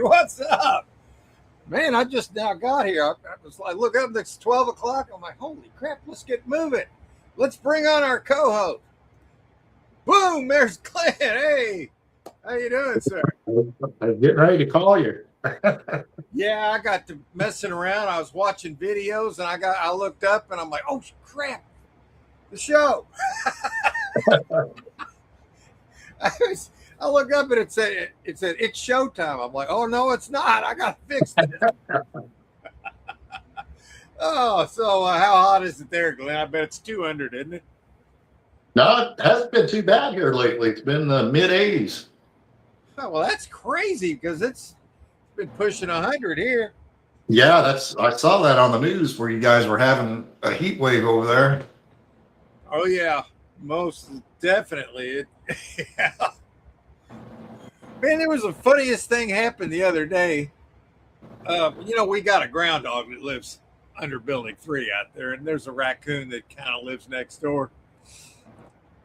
Henry, what's up? Man, I just now got here. I was like, look up, it's 12 o'clock. I'm like, holy crap, let's get moving. Let's bring on our co-host. Boom, there's Glenn. Hey, how you doing, sir? I'm getting ready to call you. Yeah, I got to messing around. I was watching videos, and I looked up, and I'm like, oh crap, the show. I look up and it said it's showtime. I'm like, oh no, it's not. I got to fix this. Oh, so how hot is it there, Glenn? I bet it's 200, isn't it? No, it hasn't been too bad here lately. It's been the mid 80s. Oh, well, that's crazy because it's been pushing 100 here. Yeah, I saw that on the news where you guys were having a heat wave over there. Oh yeah, most definitely. Yeah. Man, there was the funniest thing happened the other day. We got a ground dog that lives under Building 3 out there, and there's a raccoon that kind of lives next door.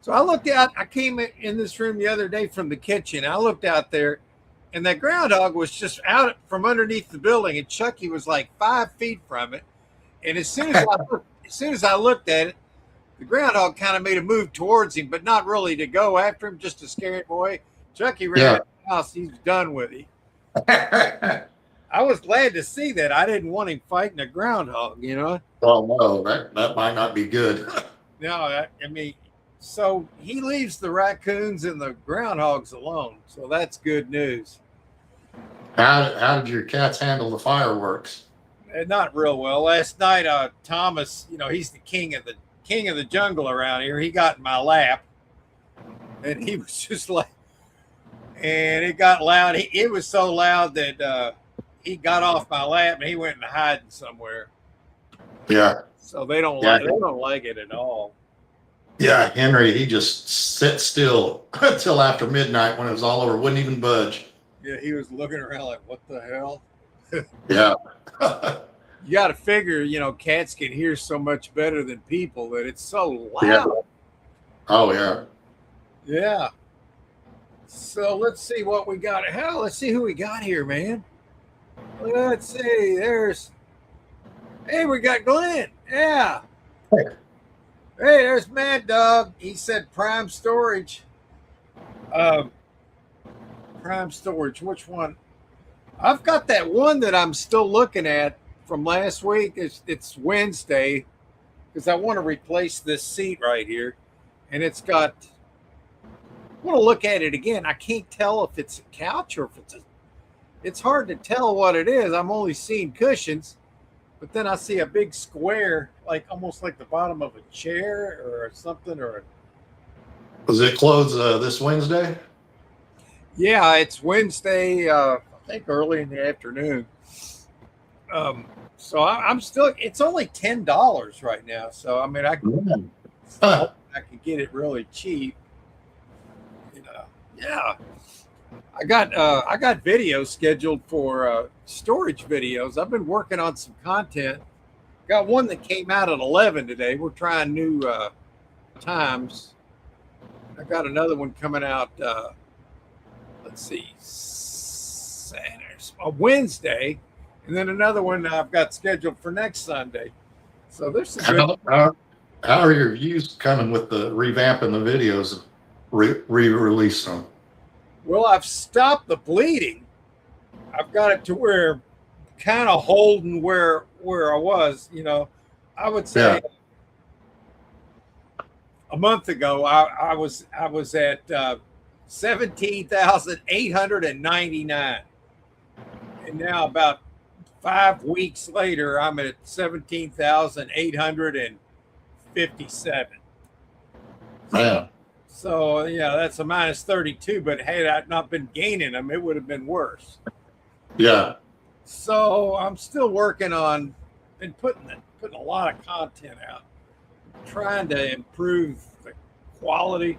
So I looked out. I came in this room the other day from the kitchen. I looked out there, and that groundhog was just out from underneath the building, and Chucky was like 5 feet from it. And as soon as I looked at it, the groundhog kind of made a move towards him, but not really to go after him, just to scare him away. Chucky ran out of the house. He's done with him. I was glad to see that. I didn't want him fighting a groundhog, Oh no, that might not be good. No, I mean, so he leaves the raccoons and the groundhogs alone. So that's good news. How did your cats handle the fireworks? Not real well. Last night, Thomas, he's the king of the jungle around here. He got in my lap, and he was just like, and it got loud. It was so loud that he got off my lap and he went and hiding somewhere. Yeah. So they don't like it at all. Yeah, Henry, he just sat still until after midnight when it was all over. Wouldn't even budge. Yeah, he was looking around like, what the hell? Yeah. You got to figure, cats can hear so much better than people that it's so loud. Yeah. Oh, yeah. Yeah. So let's see what we got. Hell, let's see who we got here, man. Let's see. Hey, we got Glenn. Yeah. Hey, there's Mad Dog. He said Prime Storage. Prime Storage. Which one? I've got that one that I'm still looking at from last week. It's Wednesday because I want to replace this seat right here, and it's got. I want to look at it again. I can't tell if it's a couch or if it's hard to tell what it is. I'm only seeing cushions, but then I see a big square, like almost like the bottom of a chair or something. Was it closed this Wednesday? Yeah, it's Wednesday. I think early in the afternoon. So I'm still. It's only $10 right now. So I mean, I could get it really cheap. Yeah, I got videos scheduled for storage videos. I've been working on some content. Got one that came out at 11 today. We're trying new times. I got another one coming out. Let's see, Saturday, Wednesday, and then another one I've got scheduled for next Sunday. So there's some. How are your views coming with the revamping the videos? Re-release them. Well, I've stopped the bleeding. I've got it to where kind of holding where I was, I would say a month ago I was at 17,899, and now about 5 weeks later I'm at 17,857. Yeah. So, that's a minus 32, but had I not been gaining them, it would have been worse. Yeah. So I'm still working on and putting a lot of content out, trying to improve the quality.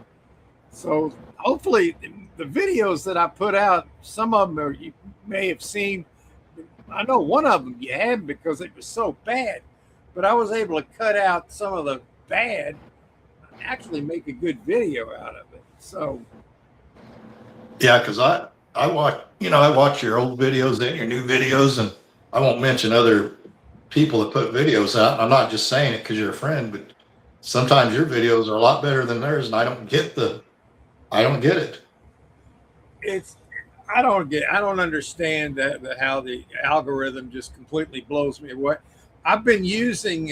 So hopefully the videos that I put out, some of them you may have seen. I know one of them you have because it was so bad, but I was able to cut out some of the bad, actually make a good video out of it. So yeah, because I I watch your old videos and your new videos, and I won't mention other people that put videos out. I'm not just saying it because you're a friend, but sometimes your videos are a lot better than theirs, and I don't get it. I don't understand that how the algorithm just completely blows me away. I've been using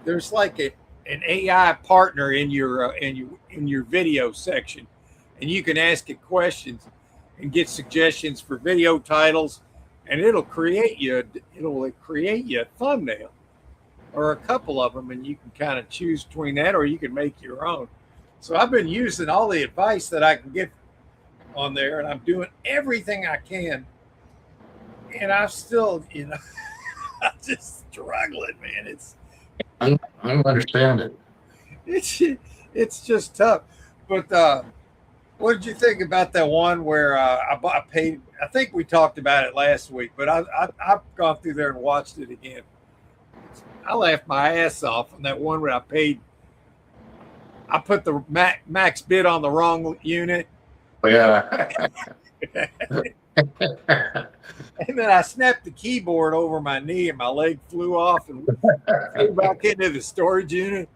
there's like an AI partner in your video section, and you can ask it questions and get suggestions for video titles, and it'll create you a thumbnail or a couple of them, and you can kind of choose between that, or you can make your own. So I've been using all the advice that I can get on there, and I'm doing everything I can, and I'm still, I'm just struggling, man. I don't understand it. It's just tough. But what did you think about that one where I paid? I think we talked about it last week, but I've gone through there and watched it again. I laughed my ass off on that one where I paid. I put the max bid on the wrong unit. Yeah. And then I snapped the keyboard over my knee and my leg flew off and flew back into the storage unit.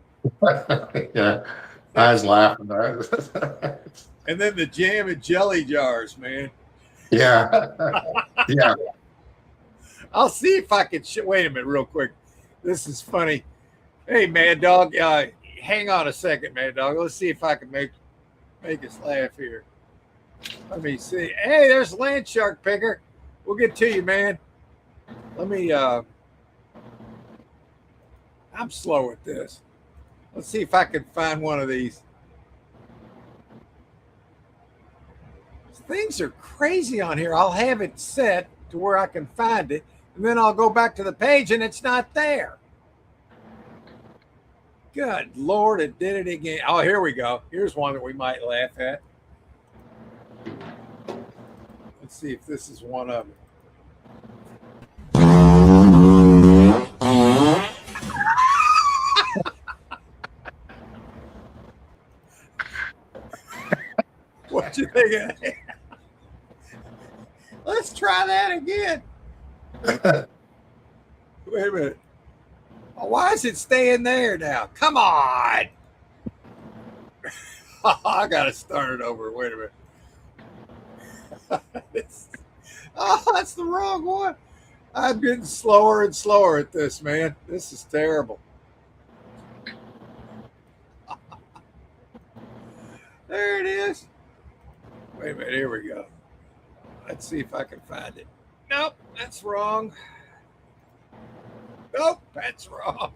Yeah, I was laughing. And then the jam and jelly jars, man. Yeah. Yeah. I'll see if I can. Wait a minute, real quick. This is funny. Hey, Mad Dog. Hang on a second, Mad Dog. Let's see if I can make us laugh here. Let me see. Hey, there's Land Shark Picker. We'll get to you, man. Let me. I'm slow at this. Let's see if I can find one of these. Things are crazy on here. I'll have it set to where I can find it, and then I'll go back to the page and it's not there. Good Lord, it did it again. Oh, here we go. Here's one that we might laugh at. Let's see if this is one of them. What you think of that? Let's try that again. Wait a minute. Oh, why is it staying there now? Come on. I got to start it over. Wait a minute. That's the wrong one. I'm getting slower and slower at this, man. This is terrible. There it is. Wait a minute. Here we go. Let's see if I can find it. Nope, that's wrong. Nope, that's wrong.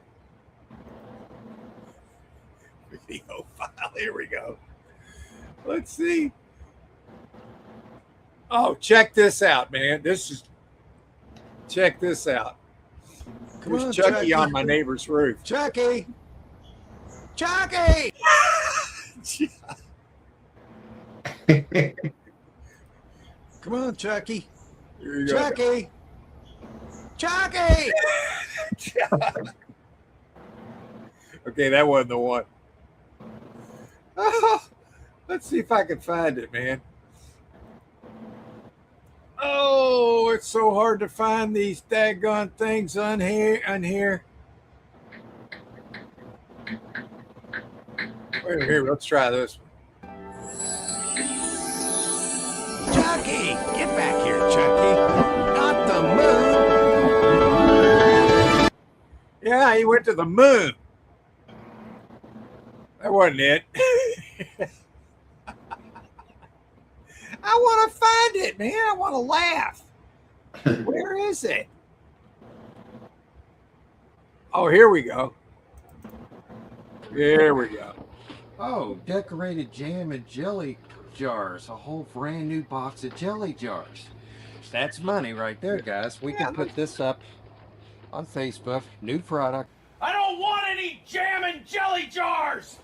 Video file. Here we go. Let's see. Oh, check this out, man. Check this out. There's Chucky on my neighbor's roof. Chucky! Chucky! Come on, Chucky. Here you Chucky! Go. Chucky! Okay, that wasn't the one. Oh, let's see if I can find it, man. Oh, it's so hard to find these daggone things on here. Wait here, let's try this one. Chucky, get back here, Chucky. Not the moon. Yeah, he went to the moon. That wasn't it. I want to find it, man. I want to laugh. Where is it? Oh, here we go. Here we go. Oh, decorated jam and jelly jars. A whole brand new box of jelly jars. That's money right there, guys. We can put this up on Facebook. New product. I don't want any jam and jelly jars!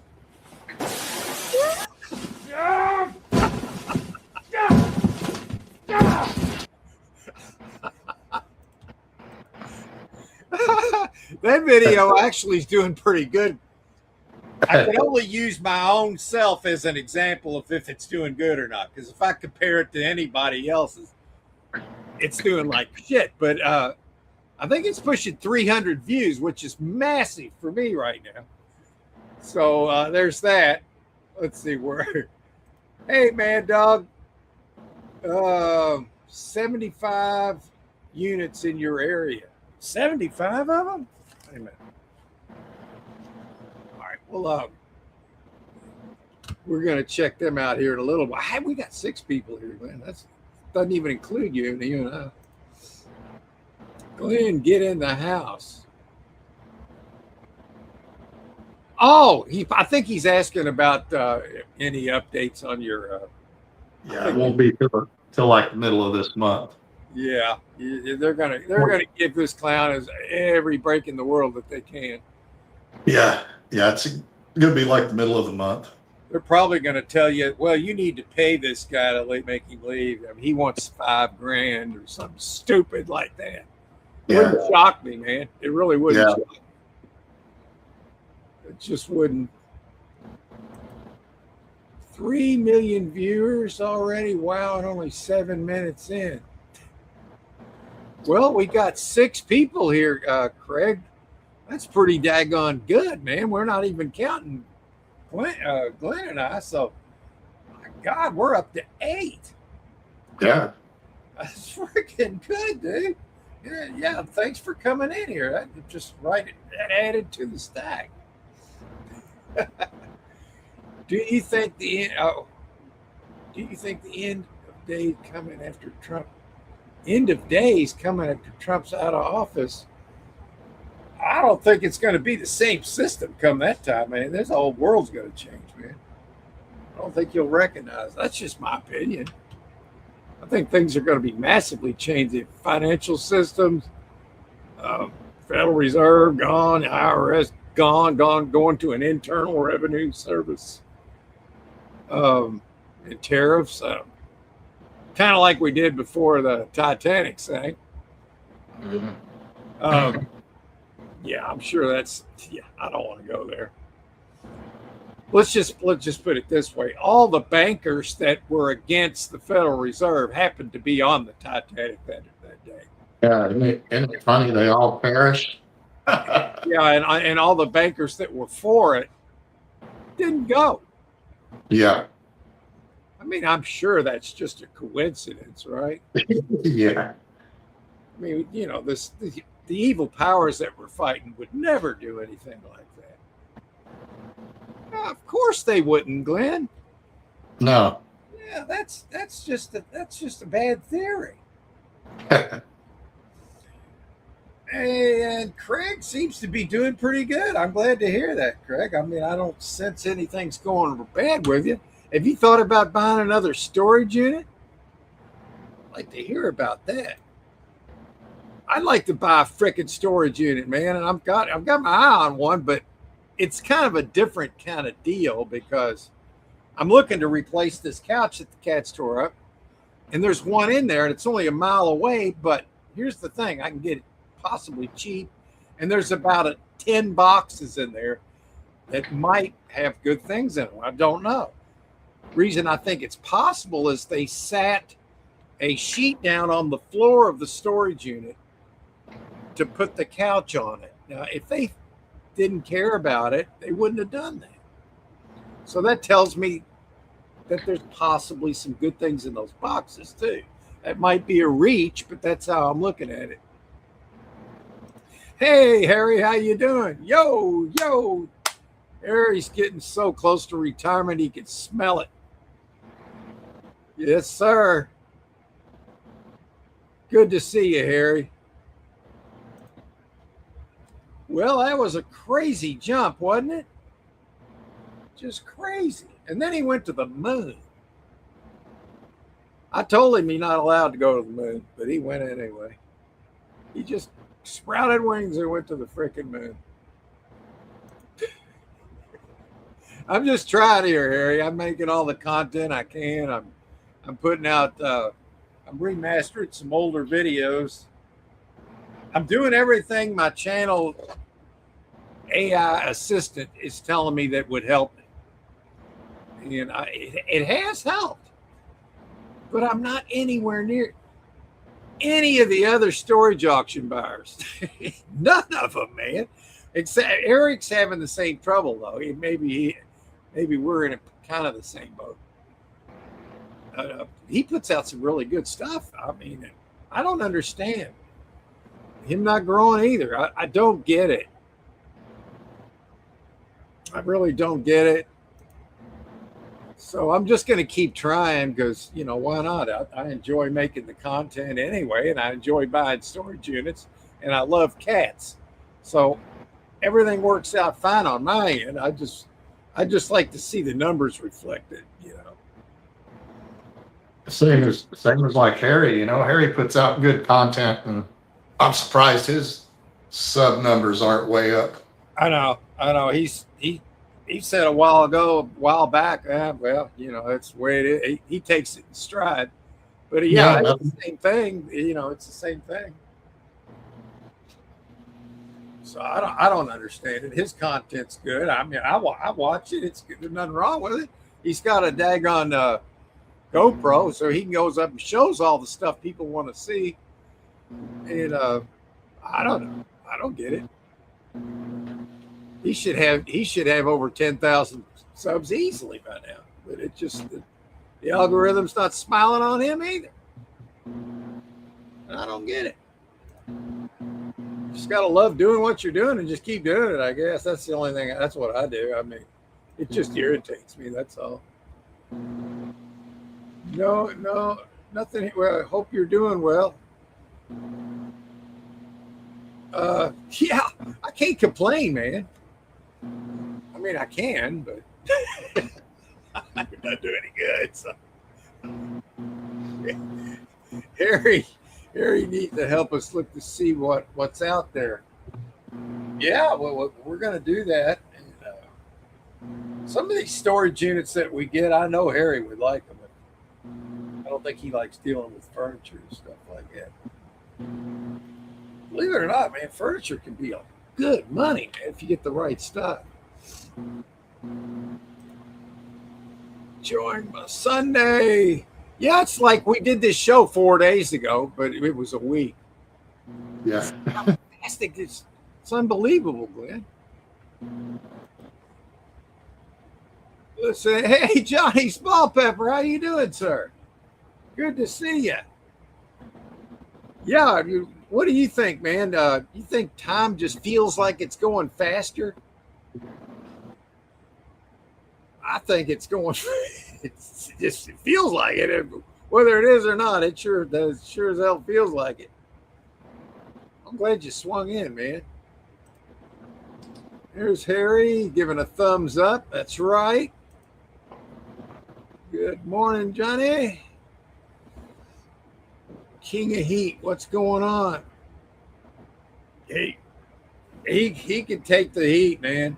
That video actually is doing pretty good I can only use my own self as an example of if it's doing good or not. Because if I compare it to anybody else's, it's doing like shit. But I think it's pushing 300 views, which is massive for me right now. So there's that. Let's see where. Hey, Mad Dog. 75 units in your area. 75 of them? Wait a minute. All right. Well, we're going to check them out here in a little while. Hey, we got 6 people here, man. That doesn't even include you and I. Go ahead and get in the house. Oh, I think he's asking about any updates on your. Yeah, it won't be till like the middle of this month. Yeah, they're gonna give this clown as every break in the world that they can. Yeah, it's gonna be like the middle of the month. They're probably gonna tell you, well, you need to pay this guy to make him leave. I mean, he wants $5,000 or something stupid like that. It wouldn't shock me, man. It really wouldn't shock me. It just wouldn't. 3 million viewers already. Wow, and only 7 minutes in. Well, we got 6 people here, Craig. That's pretty daggone good, man. We're not even counting Glenn and I. So, my God, we're up to 8. Yeah. That's freaking good, dude. Yeah, thanks for coming in here. That just that added to the stack. Do you think the end of days coming after Trump? End of days coming after Trump's out of office. I don't think it's going to be the same system come that time, man. This whole world's going to change, man. I don't think you'll recognize. That's just my opinion. I think things are going to be massively changing. Financial systems, Federal Reserve gone, IRS gone, going to an internal revenue service, and tariffs, kind of like we did before the Titanic sank. Mm-hmm. Yeah, I'm sure that's. Yeah, I don't want to go there. Let's just put it this way: all the bankers that were against the Federal Reserve happened to be on the Titanic that day. Yeah, isn't it funny? They all perished. Yeah, and all the bankers that were for it didn't go. Yeah. I mean, I'm sure that's just a coincidence, right? Yeah. I mean, the evil powers that we're fighting would never do anything like that. Of course they wouldn't, Glenn. No. Yeah, that's just a bad theory. And Craig seems to be doing pretty good. I'm glad to hear that, Craig. I mean, I don't sense anything's going bad with you. Have you thought about buying another storage unit? I'd like to hear about that. I'd like to buy a frickin' storage unit, man, and I've got my eye on one, but it's kind of a different kind of deal because I'm looking to replace this couch that the cats tore up, and there's one in there, and it's only a mile away. But here's the thing: I can get it possibly cheap, and there's about 10 boxes in there that might have good things in them. I don't know. Reason I think it's possible is they sat a sheet down on the floor of the storage unit to put the couch on it. Now, if they didn't care about it, they wouldn't have done that. So that tells me that there's possibly some good things in those boxes too. That might be a reach, but that's how I'm looking at it. Hey, Harry, how you doing? Yo. Harry's getting so close to retirement, he can smell it. Yes, sir. Good to see you, Harry. Well, that was a crazy jump, wasn't it? Just crazy. And then he went to the moon. I told him he's not allowed to go to the moon, but he went anyway. He just sprouted wings and went to the freaking moon. I'm just trying here, Harry. I'm making all the content I can. I'm putting out, I'm remastering some older videos. I'm doing everything my channel AI assistant is telling me that would help me. And it has helped, but I'm not anywhere near any of the other storage auction buyers. None of them, man. Except Eric's having the same trouble though. Maybe we're in kind of the same boat. He puts out some really good stuff. I mean, I don't understand him not growing either. I don't get it. I really don't get it. So I'm just going to keep trying because, you know, why not? I enjoy making the content anyway, and I enjoy buying storage units, and I love cats. So everything works out fine on my end. I just like to see the numbers reflected, you know. Same as like Harry, you know, Harry puts out good content, and I'm surprised his sub numbers aren't way up. I know. He said a while back, well, you know, that's the way it is. He takes it in stride. But yeah, it's the same thing. You know, it's the same thing. So I don't understand it. His content's good. I mean, I watch it. It's good. There's nothing wrong with it. He's got a daggone GoPro, so he goes up and shows all the stuff people want to see. And I don't know. I don't get it. He should have over 10,000 subs easily by now. But it just the algorithm's not smiling on him either. I don't get it. Just gotta love doing what you're doing and just keep doing it, I guess. That's the only thing. That's what I do. I mean, it just irritates me. That's all. No, nothing. Well, I hope you're doing well. Yeah, I can't complain, man. I mean, I can, but I'm not doing any good. So. Harry needs to help us look to see what's out there. Yeah, well, we're going to do that. And, some of these storage units that we get, I know Harry would like them. I don't think he likes dealing with furniture and stuff like that. Believe it or not, man, furniture can be good money, man, if you get the right stuff. Join my Sunday. Yeah, it's like we did this show 4 days ago, but it was a week. Yeah. Fantastic. It's unbelievable, Glenn. Listen, hey, Johnny Smallpepper, how you doing, sir? Good to see you. Yeah, what do you think, man? You think time just feels like it's going faster? I think it's going. It feels like it. Whether it is or not, it sure does. Sure as hell feels like it. I'm glad you swung in, man. Here's Harry giving a thumbs up. That's right. Good morning, Johnny. King of Heat, what's going on? He can take the heat, man.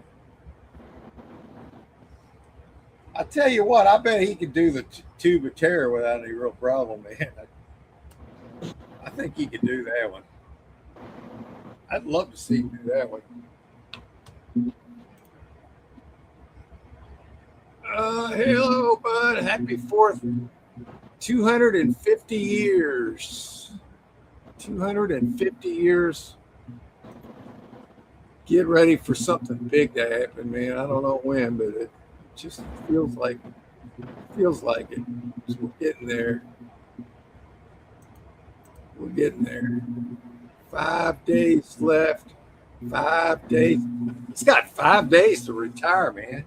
I tell you what, I bet he could do the tube of terror without any real problem, man. I think he could do that one. I'd love to see him do that one. Hello, bud. Happy 4th. 250 years. 250 years. Get ready for something big to happen, man. I don't know when, but it just feels like it. So we're getting there. We're getting there. 5 days left. 5 days. He's got 5 days to retire, man.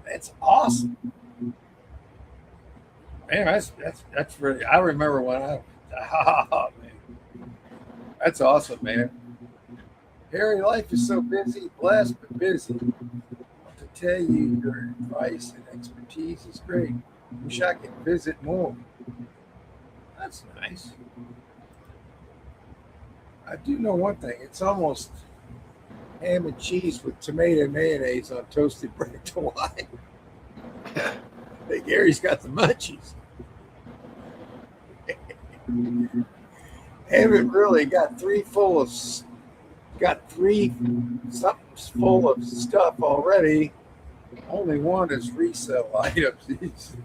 That's awesome. Man, that's really. I remember when man. That's awesome, man. Harry, life is so busy, blessed but busy. I want to tell you, your advice and expertise is great. Wish I could visit more. That's nice. I do know one thing. It's almost ham and cheese with tomato and mayonnaise on toasted bread to wine. I think Gary's got the munchies. Haven't really got 3 full of got 3, something's full of stuff already. Only one is resale items.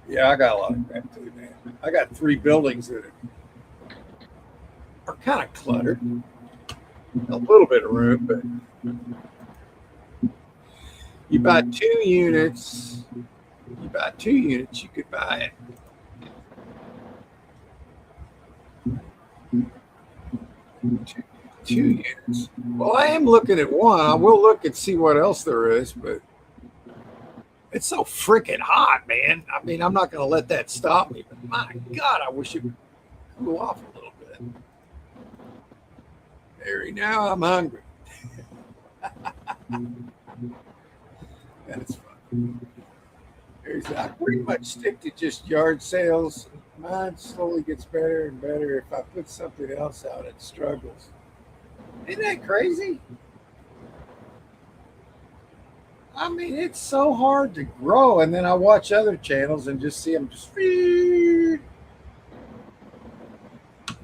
Yeah, I got a lot of crap too, man. I got 3 buildings that are kind of cluttered. A little bit of room, but you buy 2 units. You buy 2 units, you could buy it. Two units. Well, I am looking at one. I will look and see what else there is, but it's so freaking hot, man. I mean, I'm not going to let that stop me. But my God, I wish it would cool off a little bit. Mary, now I'm hungry. That's fun. I pretty much stick to just yard sales. Mine slowly gets better and better. If I put something else out, it struggles. Isn't that crazy? I mean, it's so hard to grow. And then I watch other channels and just see them just.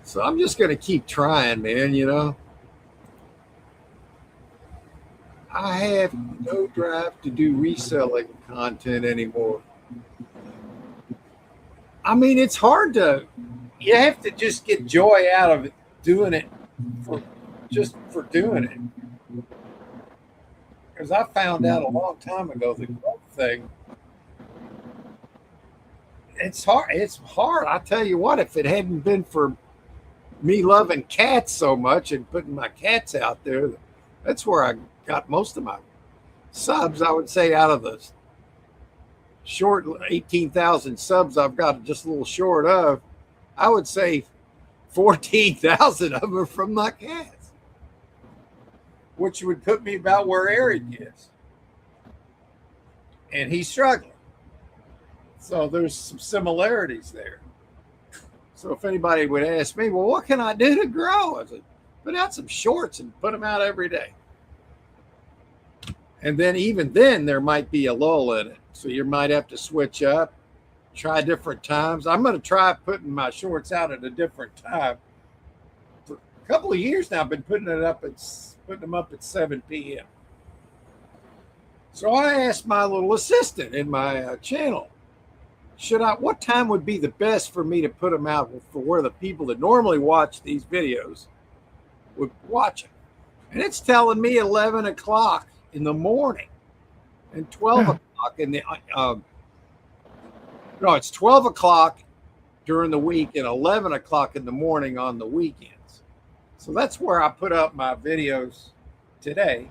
So I'm just going to keep trying, man, you know. I have no drive to do reselling content anymore. I mean, it's hard to, you have to just get joy out of it, doing it for doing it. Because I found out a long time ago, the growth thing, it's hard. It's hard. I tell you what, if it hadn't been for me loving cats so much and putting my cats out there, that's where I got most of my subs. I would say out of the short 18,000 subs I've got just a little short of, I would say 14,000 of them are from my cats, which would put me about where Eric is. And he's struggling. So there's some similarities there. So if anybody would ask me, well, what can I do to grow? I said, put out some shorts and put them out every day. And then even then, there might be a lull in it. So you might have to switch up, try different times. I'm going to try putting my shorts out at a different time. For a couple of years now, I've been putting them up at 7 p.m. So I asked my little assistant in my channel, what time would be the best for me to put them out for where the people that normally watch these videos would watch them? And it's telling me 11 o'clock in the morning and 12 o'clock in the it's 12 o'clock during the week and 11 o'clock in the morning on the weekends. So that's where I put up my videos today.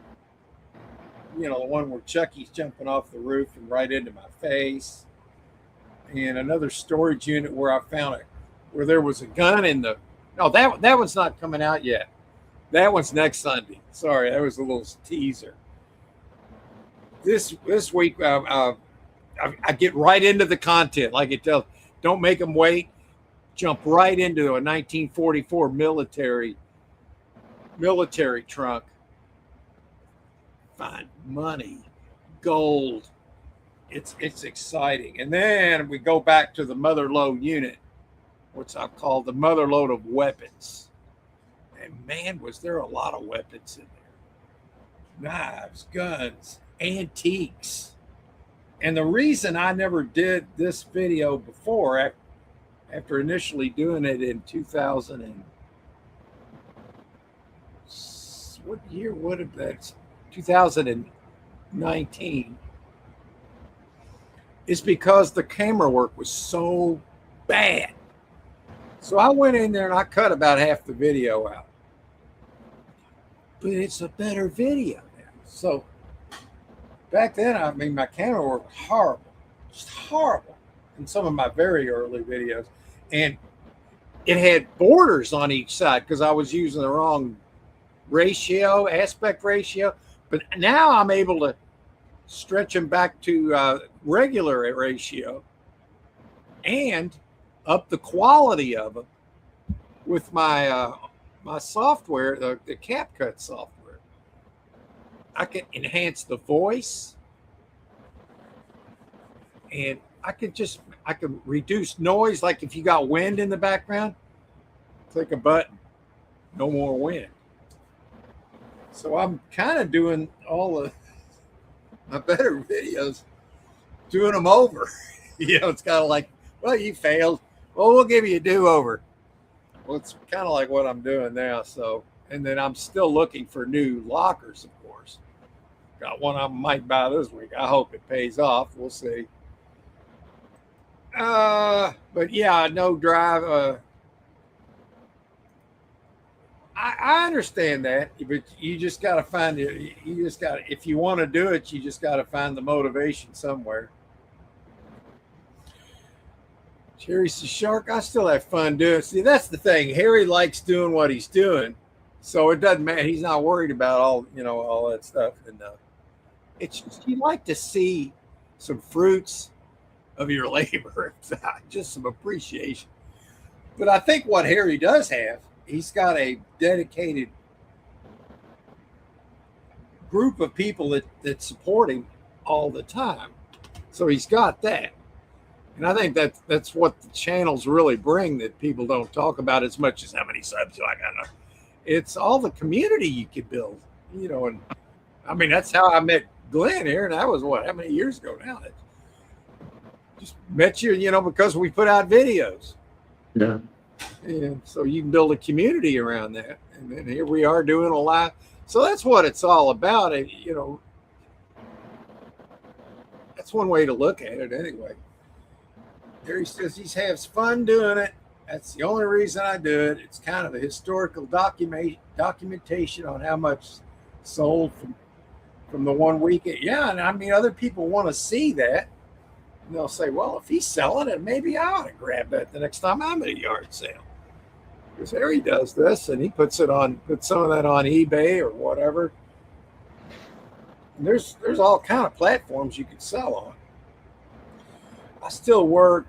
You know, the one where Chucky's jumping off the roof and right into my face, and another storage unit where I found it where there was a gun in the. No, that one's not coming out yet. That one's next Sunday. Sorry, that was a little teaser. This week, I get right into the content. Like it tells, don't make them wait. Jump right into a 1944 military trunk. Find money, gold. It's exciting. And then we go back to the mother lode unit, which I've called the mother lode of weapons. And man, was there a lot of weapons in there. Knives, guns, antiques. And the reason I never did this video before, after initially doing it in 2000 and what year would have that? 2019, is because the camera work was so bad. So I went in there and I cut about half the video out. But it's a better video now. So back then, I mean, my camera work was horrible, just horrible in some of my very early videos. And it had borders on each side because I was using the wrong aspect ratio. But now I'm able to stretch them back to regular ratio and up the quality of them with my my software, the CapCut software. I can enhance the voice, and I can reduce noise. Like if you got wind in the background, click a button, no more wind. So I'm kind of doing all of my better videos, doing them over. It's kind of like, well, you failed. Well, we'll give you a do-over. Well, it's kind of like what I'm doing now. So, and then I'm still looking for new lockers, of course. Got one I might buy this week. I hope it pays off. We'll see. But yeah, no drive. I understand that, but you just got to find it. You just got to, if you want to do it, you just got to find the motivation somewhere. Jerry says, Shark, I still have fun doing it. See, that's the thing. Harry likes doing what he's doing. So it doesn't matter. He's not worried about all that stuff. And it's just, you like to see some fruits of your labor, just some appreciation. But I think what Harry does have, he's got a dedicated group of people that support him all the time. So he's got that. And I think that's what the channels really bring that people don't talk about as much as how many subs I got. It's all the community you could build, and I mean, that's how I met Glenn here. And that was how many years ago now? Just met you, because we put out videos. Yeah. And so you can build a community around that. And then here we are doing a live. So that's what it's all about. That's one way to look at it anyway. Harry says he has fun doing it. That's the only reason I do it. It's kind of a historical documentation on how much sold from the one weekend. Yeah, and I mean, other people want to see that. And they'll say, well, if he's selling it, maybe I ought to grab that the next time I'm at a yard sale. Because Harry does this, and he puts some of that on eBay or whatever. And there's all kind of platforms you can sell on. I still work.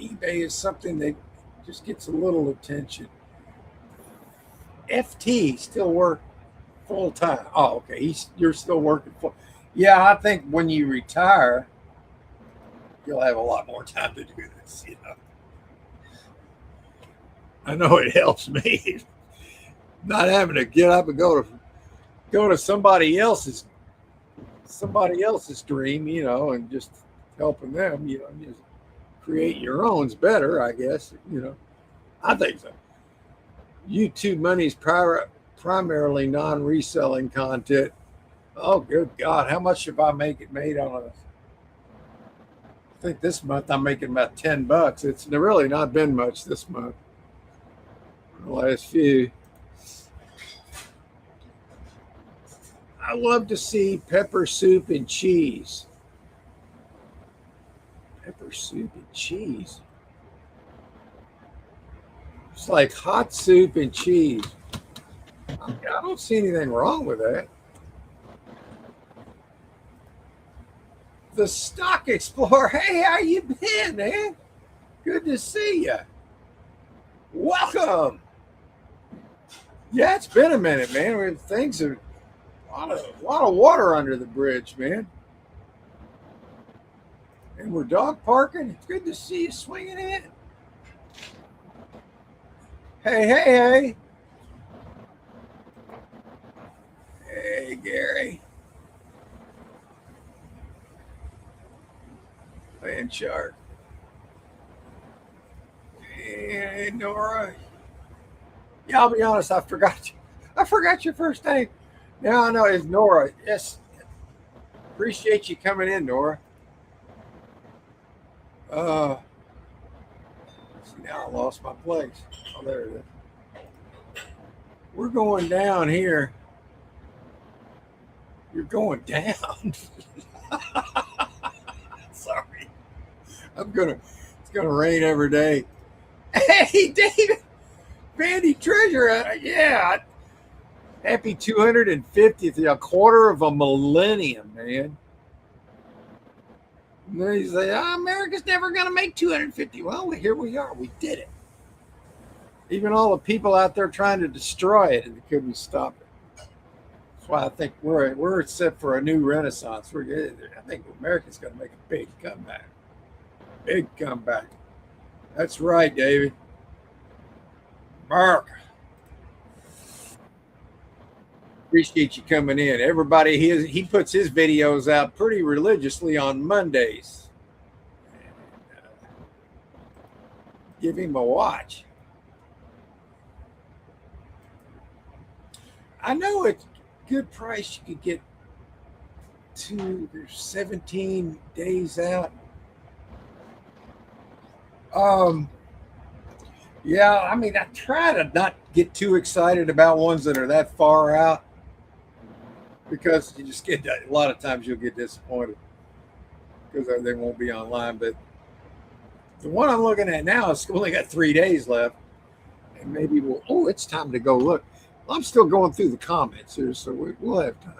eBay is something that just gets a little attention. FT still work full time. Oh, okay. You're still working full. Yeah, I think when you retire, you'll have a lot more time to do this. I know it helps me not having to get up and go to somebody else's dream, and just helping them, just create your own's better, I guess, I think so. YouTube money is primarily non-reselling content. Oh, good God. How much have I made on I think this month I'm making about $10. It's really not been much this month. The last few. I love to see pepper soup and cheese. Pepper soup and cheese. It's like hot soup and cheese. I don't see anything wrong with that. The Stock Explorer. Hey, how you been, man? Good to see you. Welcome. Yeah, it's been a minute, man. Things are a lot of water under the bridge, man. And we're dog parking. It's good to see you swinging in. Hey. Hey, Gary. Playing Shark. Hey, Nora. Yeah, I'll be honest. I forgot your first name. Now I know it's Nora. Yes. Appreciate you coming in, Nora. See, now I lost my place. Oh, there it is. We're going down here. You're going down. Sorry. It's gonna rain every day. Hey, David. Vandy Treasure. Yeah. Happy 250th, a quarter of a millennium, man. And then you say, America's never going to make 250. Well, here we are. We did it. Even all the people out there trying to destroy it, and they couldn't stop it. That's why I think we're set for a new renaissance. I think America's going to make a big comeback. Big comeback. That's right, David. Mark, appreciate you coming in. Everybody, he puts his videos out pretty religiously on Mondays. Give him a watch. I know it's a good price. You could get there's 17 days out. Yeah, I mean, I try to not get too excited about ones that are that far out, because you just get, a lot of times you'll get disappointed because they won't be online. But the one I'm looking at now has only got 3 days left, and maybe it's time to go look. Well, I'm still going through the comments here, so we'll have time.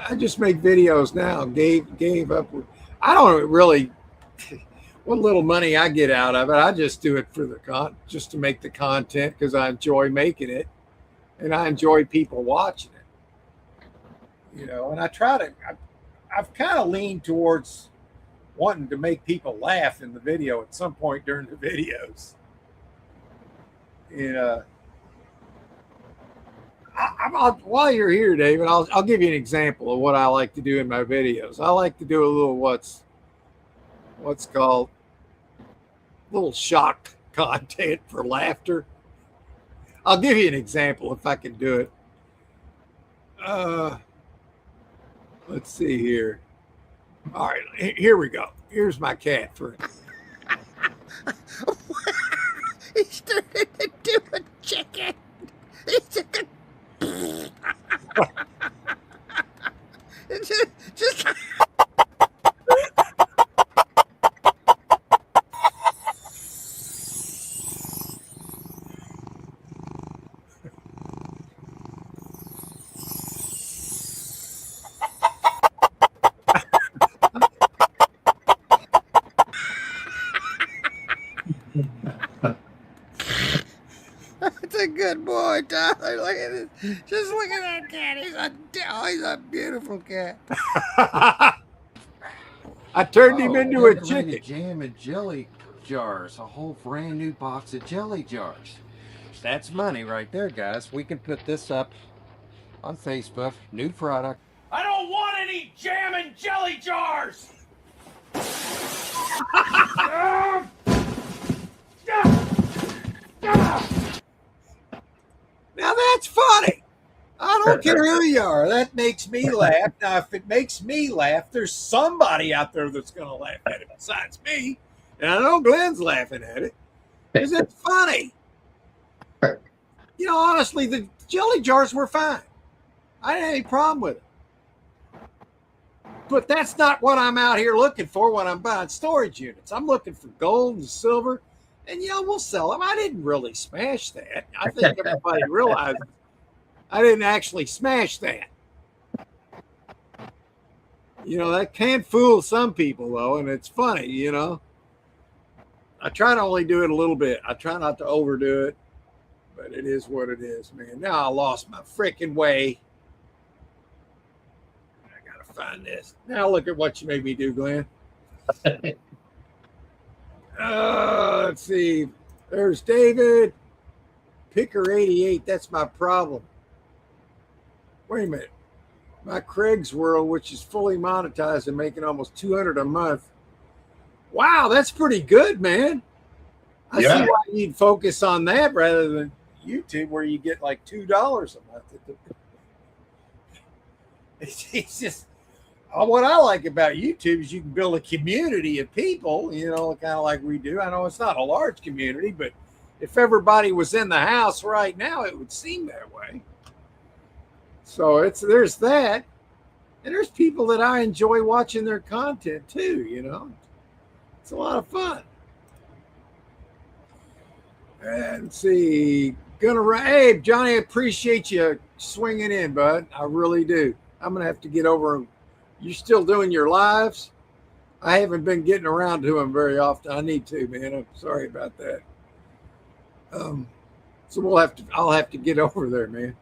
I just make videos now. Gave up. I don't really what little money I get out of it. I just do it for just to make the content, because I enjoy making it and I enjoy people watching it. And I try to. I've kind of leaned towards wanting to make people laugh in the video at some point during the videos. While you're here, David, I'll give you an example of what I like to do in my videos. I like to do a little what's called little shock content for laughter. I'll give you an example if I can do it. Let's see here. All right, here we go. Here's my cat for He's turning into a chicken. He's just That's a good boy, Tyler. Look at this. Just look at that cat. He's a beautiful cat. I turned him into a decorated chicken. Jam and jelly jars. A whole brand new box of jelly jars. That's money right there, guys. We can put this up on Facebook. New product. I don't want any jam and jelly jars! Now that's funny. I don't care who you are. That makes me laugh. Now, if it makes me laugh, there's somebody out there that's going to laugh at it besides me. And I know Glenn's laughing at it because it's funny. Honestly, the jelly jars were fine. I didn't have any problem with it. But that's not what I'm out here looking for when I'm buying storage units. I'm looking for gold and silver, and we'll sell them. I didn't really smash that. I think everybody realizes I didn't actually smash that. That can fool some people, though, and it's funny, I try to only do it a little bit. I try not to overdo it, but it is what it is, man. Now I lost my freaking way. Find this. Now look at what you made me do, Glenn. Let's see. There's David. Picker 88. That's my problem. Wait a minute. My Craig's World, which is fully monetized and making almost $200 a month. Wow, that's pretty good, man. I see why you'd focus on that rather than YouTube, where you get like $2 a month. It's just. What I like about YouTube is you can build a community of people, kind of like we do. I know it's not a large community, but if everybody was in the house right now, it would seem that way. So there's that. And there's people that I enjoy watching their content too, It's a lot of fun. And see, hey, Johnny, I appreciate you swinging in, bud. I really do. I'm going to have to get over. You still doing your lives? I haven't been getting around to them very often. I need to, man. I'm sorry about that. So I'll have to get over there, man.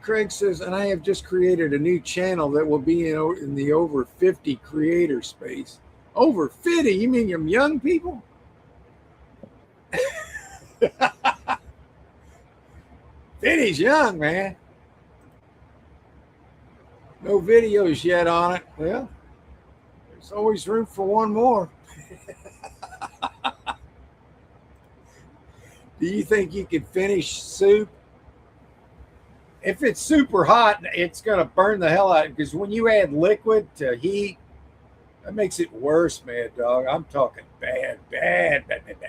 Craig says, and I have just created a new channel that will be in the over 50 creator space. Over 50? You mean them young people? 50's young, man. No videos yet on it. Well, there's always room for one more. Do you think you could finish soup? If it's super hot, it's going to burn the hell out, because when you add liquid to heat, that makes it worse, man, dog. I'm talking bad. It's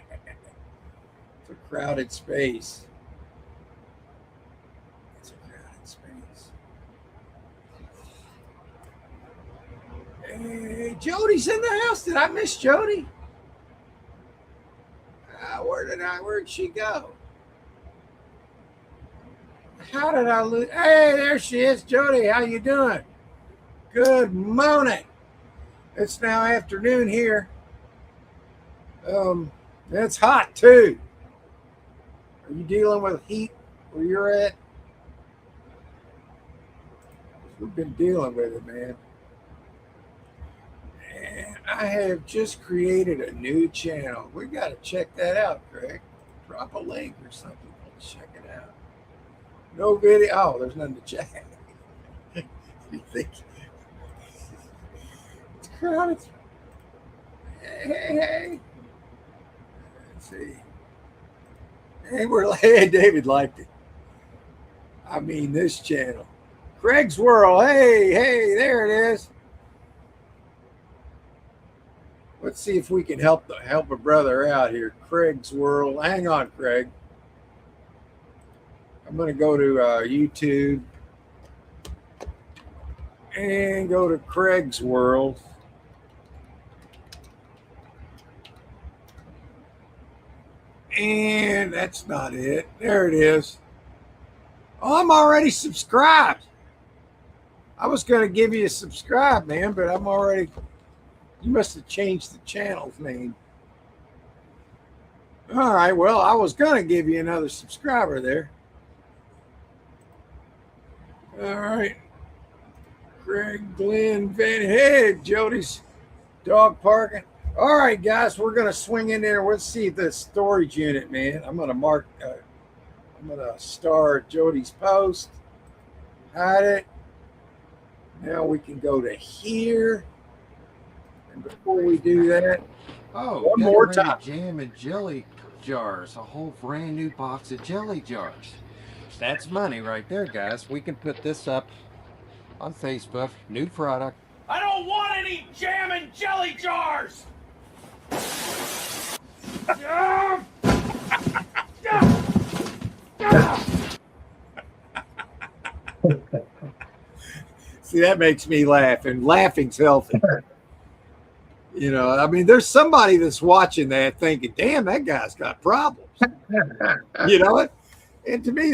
a crowded space. Hey, Jody's in the house. Did I miss Jody? Where'd she go? How did I lose? Hey, there she is. Jody, how you doing? Good morning. It's now afternoon here. It's hot too. Are you dealing with heat where you're at? We've been dealing with it, man. And I have just created a new channel. We got to check that out, Greg. Drop a link or something. Let's check it out. No video. Oh, there's nothing to check. You think it's crowded? Hey. Let's see. Hey, David liked it. I mean, this channel. Craig's World. Hey, there it is. Let's see if we can help a brother out here. Craig's World. Hang on, Craig. I'm going to go to YouTube and go to Craig's World. And that's not it. There it is. Oh, I'm already subscribed. I was going to give you a subscribe, man, but I'm already... You must have changed the channel's name. All right, well, I was going to give you another subscriber there. All right. Craig, Glenn, Van. Hey, Jody's dog parking. All right, guys, we're going to swing in there. Let's see the storage unit, man. I'm going to star Jody's post. Hide it. Now we can go to here. And before we do that, one more time. Jam and jelly jars. A whole brand new box of jelly jars. That's money right there, guys. We can put this up on Facebook. New product. I don't want any jam and jelly jars! See, that makes me laugh, and laughing's healthy. You know, I mean, there's somebody that's watching that thinking, damn, that guy's got problems. You know what? And to me,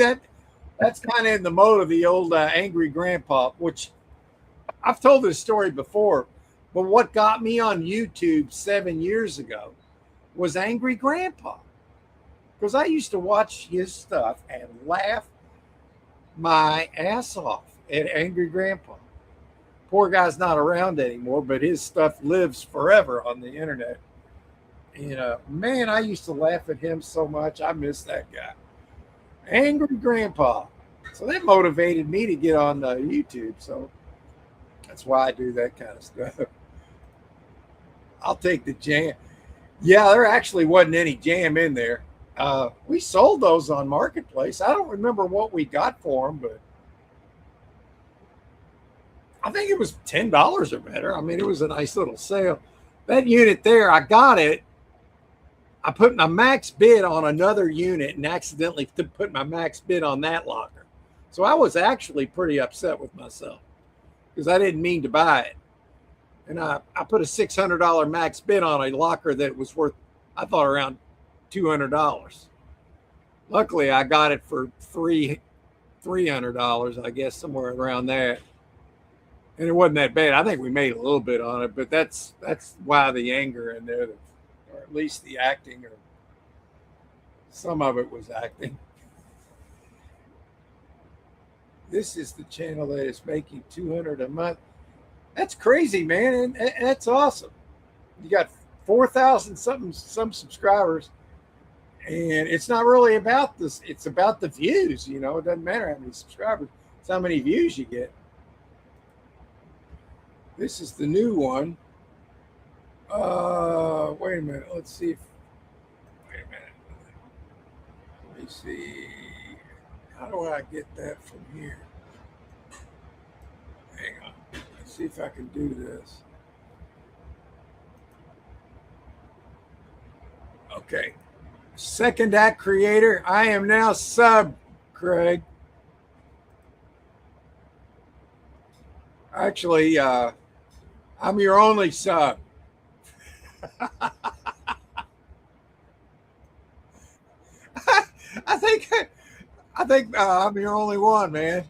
that's kind of in the mode of the old angry grandpa, which I've told this story before. But what got me on YouTube 7 years ago was Angry Grandpa. Because I used to watch his stuff and laugh my ass off at Angry Grandpa. Poor guy's not around anymore, but his stuff lives forever on the internet. You know, man, I used to laugh at him so much. I miss that guy. Angry Grandpa. So that motivated me to get on YouTube. So that's why I do that kind of stuff. I'll take the jam. Yeah, there actually wasn't any jam in there. We sold those on Marketplace. I don't remember what we got for them, but I think it was $10 or better. I mean, it was a nice little sale. That unit there, I got it. I put my max bid on another unit and accidentally put my max bid on that locker. So I was actually pretty upset with myself because I didn't mean to buy it. And I put a $600 max bid on a locker that was worth, I thought, around $200. Luckily, I got it for $300, I guess, somewhere around there. And it wasn't that bad. I think we made a little bit on it, but that's why the anger in there, or at least the acting, or some of it was acting. This is the channel that is making $200 a month. That's crazy, man, and that's awesome. You got 4,000 some subscribers, and it's not really about this. It's about the views. You know, it doesn't matter how many subscribers. It's how many views you get. This is the new one. Wait a minute. Let's see if. Wait a minute. Let me see. How do I get that from here? Hang on. Let's see if I can do this. Okay. Second act creator. I am now sub, Craig. Actually, I'm your only sub. I think I'm your only one, man.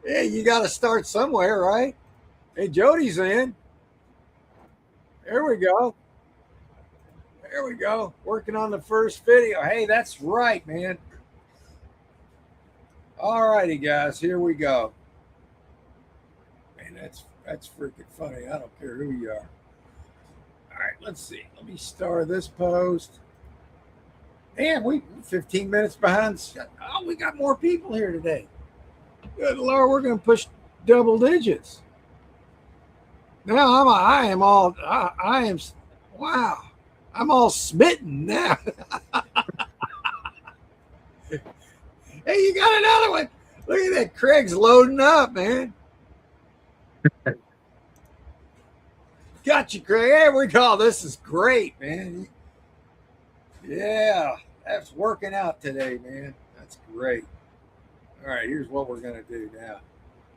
Yeah, you got to start somewhere, right? Hey, Jody's in. There we go. There we go. Working on the first video. Hey, that's right, man. All righty, guys. Here we go. Man, that's freaking funny. I don't care who you are. All right, let's see. Let me start this post. Damn, we 15 minutes behind. Oh, we got more people here today. Good Lord, we're going to push double digits. Now I am wow. I'm all smitten now. Hey, you got another one. Look at that. Craig's loading up, man. Got you, Craig. There we go. This is great, man. Yeah, that's working out today, man. That's great. All right, here's what we're going to do now.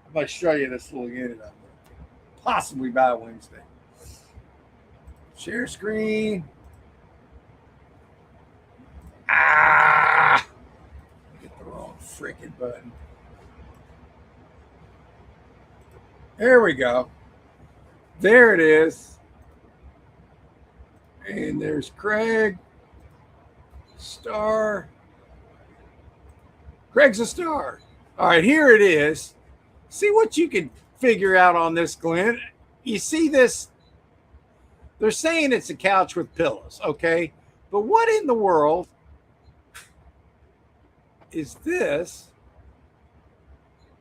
I'm going to show you this little unit I'm going to possibly buy Wednesday. Share screen. Get the wrong freaking button. There we go. There it is. And there's Craig. Star. Craig's a star. All right, here it is. See what you can figure out on this, Glenn. You see this? They're saying it's a couch with pillows, okay? But what in the world is this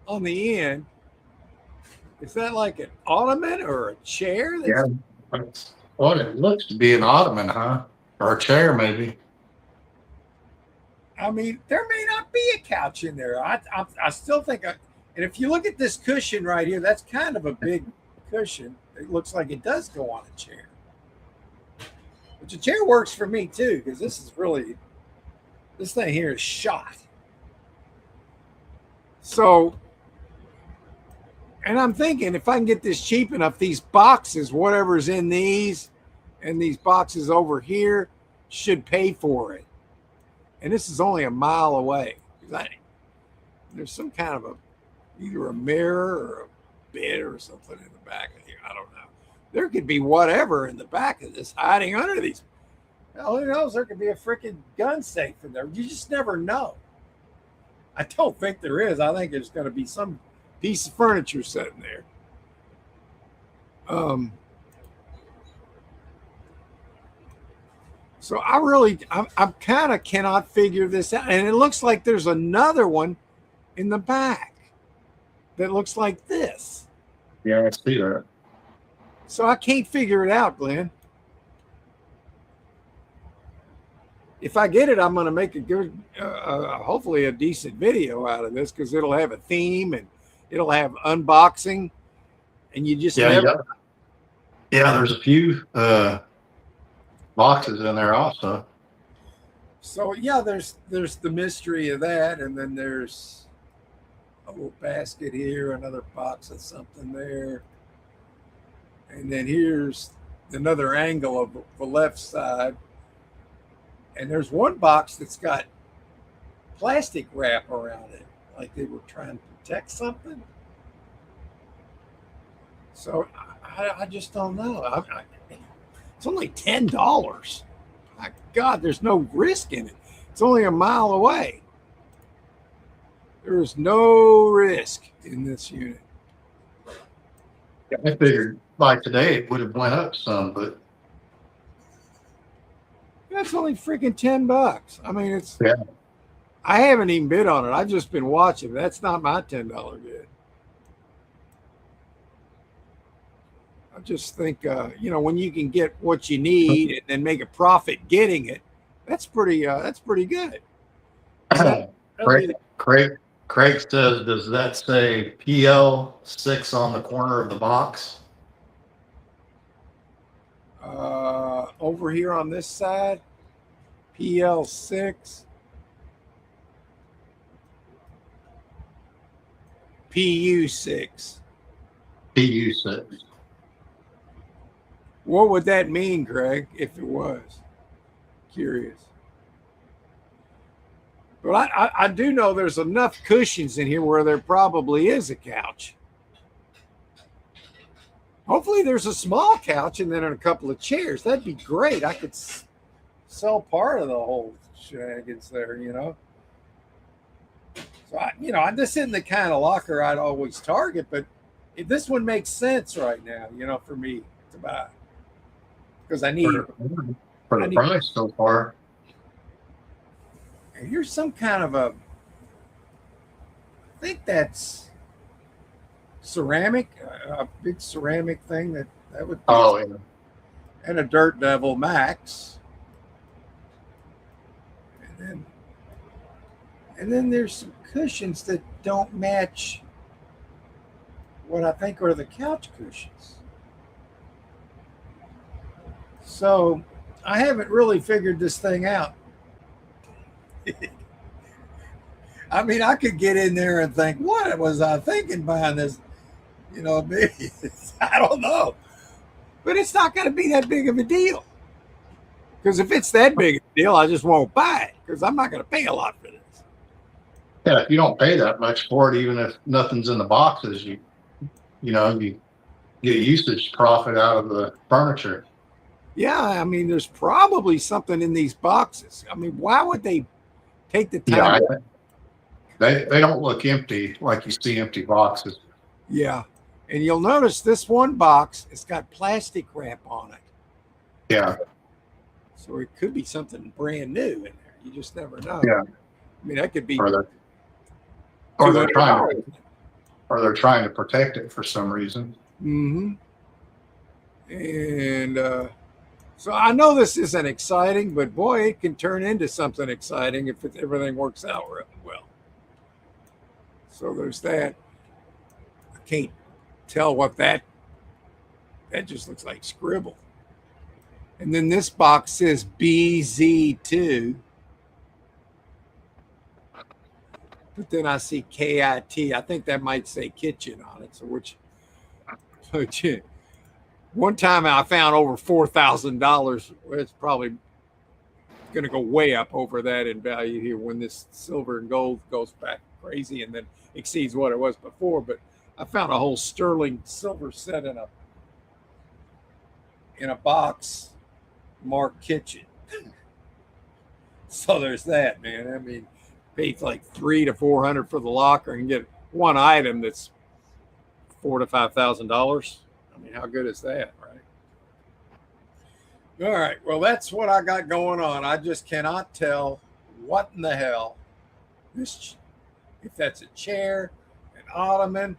on the end? Is that like an ottoman or a chair? Yeah. Well, it looks to be an ottoman, huh? Or a chair, maybe. I mean, there may not be a couch in there. I still think, and if you look at this cushion right here, that's kind of a big cushion. It looks like it does go on a chair. But the chair works for me too, because this thing here is shot. So, and I'm thinking if I can get this cheap enough, these boxes, whatever's in these and these boxes over here should pay for it. And this is only a mile away. There's some kind of either a mirror or a bed or something in the back of here. I don't know. There could be whatever in the back of this hiding under these. Hell, who knows? There could be a freaking gun safe in there. You just never know. I don't think there is. I think there's going to be some piece of furniture sitting there. So I kind of cannot figure this out. And it looks like there's another one in the back that looks like this. Yeah, I see that. So I can't figure it out, Glenn. If I get it, I'm going to make a good, hopefully a decent video out of this because it'll have a theme and it'll have unboxing. And you just never... Yeah, there's a few boxes in there also. So yeah, there's the mystery of that, and then there's a little basket here, another box of something there, and then here's another angle of the left side, and there's one box that's got plastic wrap around it, like they were trying to protect something. So I just don't know. It's only $10. My God, there's no risk in it. It's only a mile away. There is no risk in this unit. I figured by today it would have went up some, but That's only freaking $10. I mean, it's. yeah. I haven't even bid on it. I've just been watching. That's not my $10 bid. I just think, when you can get what you need and then make a profit getting it, that's pretty good. Craig says, does that say PL6 on the corner of the box? Over here on this side, PL6, PU6. PU6. What would that mean, Greg, if it was? Curious. Well, I do know there's enough cushions in here where there probably is a couch. Hopefully there's a small couch and then a couple of chairs. That'd be great. I could sell part of the whole shenanigans there, So, this isn't the kind of locker I'd always target, but this one makes sense right now, for me to buy. Because I need... For the price so far. Here's some kind of I think that's ceramic, a big ceramic thing that would be. Oh, yeah. And a Dirt Devil Max. And then there's some cushions that don't match what I think are the couch cushions. So I haven't really figured this thing out. I mean, I could get in there and think, what was I thinking buying this? Maybe I don't know. But it's not going to be that big of a deal. Because if it's that big of a deal, I just won't buy it because I'm not going to pay a lot for this. Yeah, if you don't pay that much for it, even if nothing's in the boxes, you get usage profit out of the furniture. Yeah, I mean, there's probably something in these boxes. I mean, why would they take the time? Yeah, they don't look empty like you see empty boxes. Yeah, and you'll notice this one box, it's got plastic wrap on it. Yeah. So it could be something brand new in there. You just never know. Yeah. I mean, that could be. Or they're trying to protect it for some reason. Mm-hmm. And so I know this isn't exciting, but boy, it can turn into something exciting if everything works out really well. So there's that. I can't tell what that just looks like scribble. And then this box says BZ2. But then I see KIT. I think that might say kitchen on it. So which one time I found over $4,000. It's probably going to go way up over that in value here when this silver and gold goes back crazy and then exceeds what it was before. But I found a whole sterling silver set in a box marked kitchen. So there's that, man. I mean, paid like $300 to $400 for the locker and get one item that's $4,000 to $5,000. I mean, how good is that, right? All right. Well, that's what I got going on. I just cannot tell what in the hell if that's a chair, an ottoman,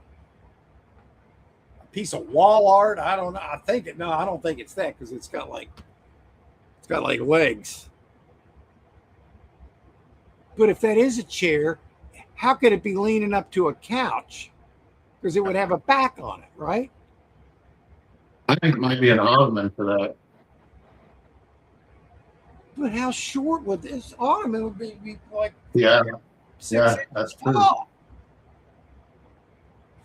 a piece of wall art. I don't know. I don't think it's that because it's got like legs. But if that is a chair, how could it be leaning up to a couch? Because it would have a back on it, right? I think it might be an ottoman for that. But how short would this ottoman be like? Yeah, 6 that's inches true. tall.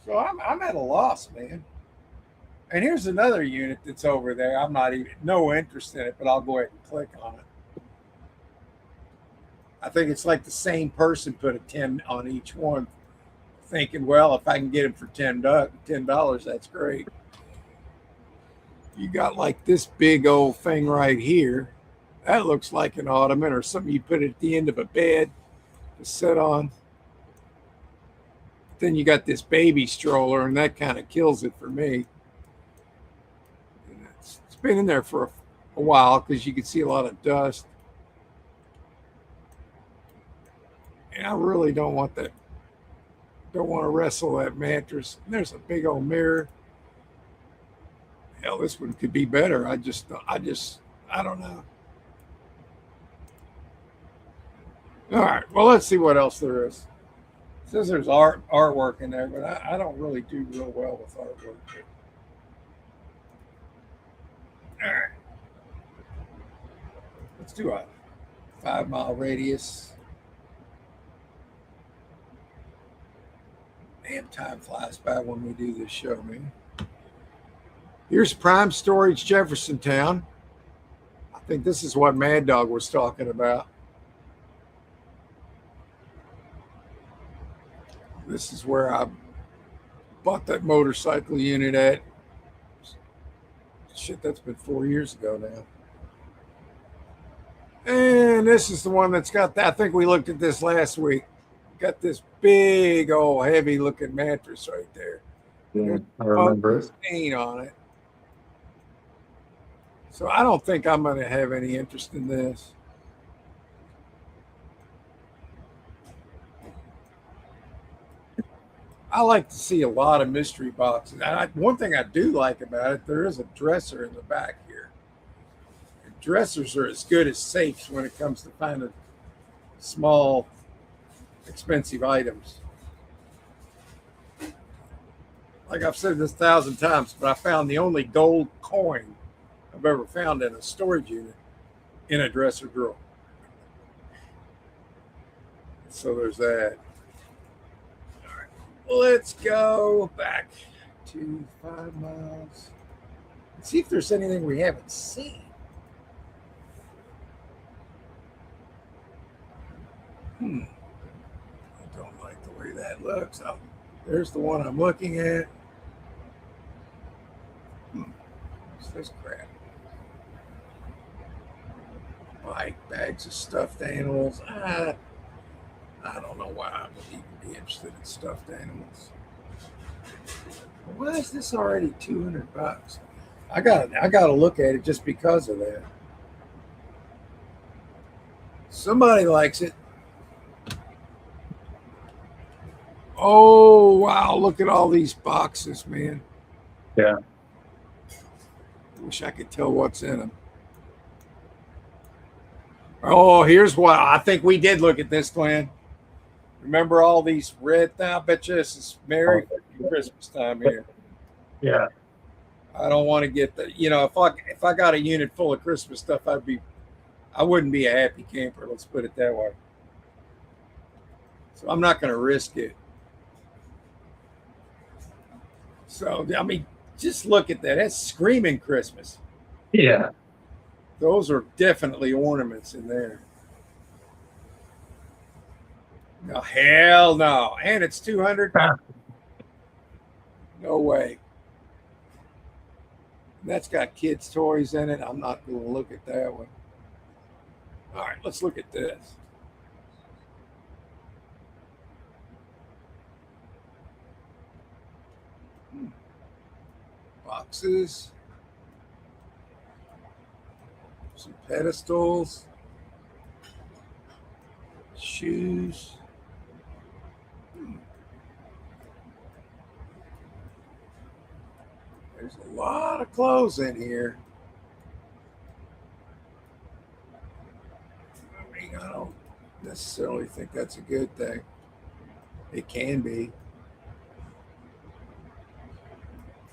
So I'm at a loss, man. And here's another unit that's over there. I'm not even no interest in it, but I'll go ahead and click on it. I think it's like the same person put a 10 on each one, thinking, well, if I can get them for $10, that's great. You got like this big old thing right here. That looks like an ottoman or something you put at the end of a bed to sit on. Then you got this baby stroller, and that kind of kills it for me. been in there for a while because you can see a lot of dust. And I really don't want that. Don't want to wrestle that mattress. And there's a big old mirror. Hell, this one could be better. I don't know. All right. Well, let's see what else there is. It says there's artwork in there, but I don't really do real well with artwork. All right. Let's do a 5-mile radius. Damn, time flies by when we do this show, man. Here's Prime Storage, Jeffersontown. I think this is what Mad Dog was talking about. This is where I bought that motorcycle unit at. Shit, that's been 4 years ago now. And this is the one that's got that. I think we looked at this last week. Got this big old heavy looking mattress right there. Yeah, I remember it. Stain on it. So I don't think I'm going to have any interest in this. I like to see a lot of mystery boxes. One thing I do like about it, there is a dresser in the back here. And dressers are as good as safes when it comes to finding small, expensive items. Like I've said this 1,000 times, but I found the only gold coin I've ever found in a storage unit in a dresser drawer. So there's that. All right, let's go back to 5 miles. Let's see if there's anything we haven't seen. I don't like the way that looks. Oh, there's the one I'm looking at. What's this crap? Bike bags of stuffed animals. I don't know why I would even be interested in stuffed animals. Why is this already $200? I gotta look at it just because of that. Somebody likes it. Oh wow! Look at all these boxes, man. Yeah. Wish I could tell what's in them. Oh, here's what I think we did look at this, Glenn. Remember all these red? I bet you this is Merry Christmas time here. Yeah. I don't want to get the, if I got a unit full of Christmas stuff, I wouldn't be a happy camper. Let's put it that way. So I'm not going to risk it. So I mean, just look at that. That's screaming Christmas. Yeah. Those are definitely ornaments in there. No, hell no. And it's 200. No way. That's got kids' toys in it. I'm not going to look at that one. All right, let's look at this. Boxes. Some pedestals. Shoes. There's a lot of clothes in here. I mean, I don't necessarily think that's a good thing. It can be.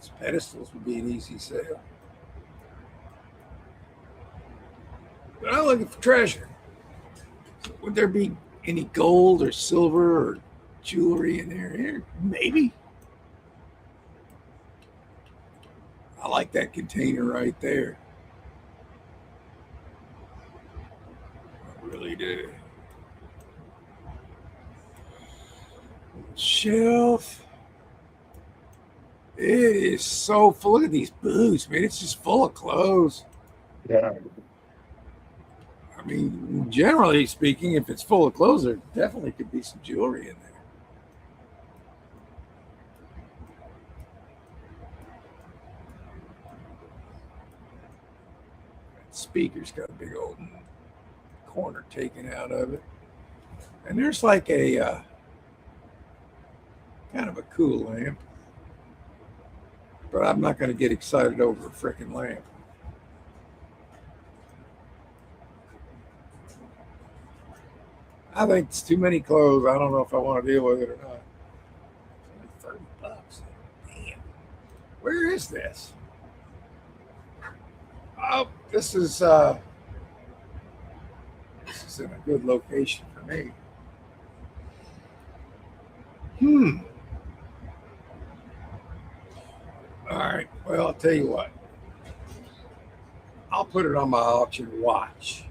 These pedestals would be an easy sale. But I'm looking for treasure. Would there be any gold or silver or jewelry in there? Maybe. I like that container right there. I really do. Shelf. It is so full. Look at these boots, man. It's just full of clothes. Yeah. I mean, generally speaking, if it's full of clothes, there definitely could be some jewelry in there. speaker's got a big old corner taken out of it. And there's like a kind of a cool lamp. But I'm not going to get excited over a freaking lamp. I think it's too many clothes. I don't know if I want to deal with it or not. $30. Damn. Where is this? Oh, this is in a good location for me. All right. Well, I'll tell you what. I'll put it on my auction watch.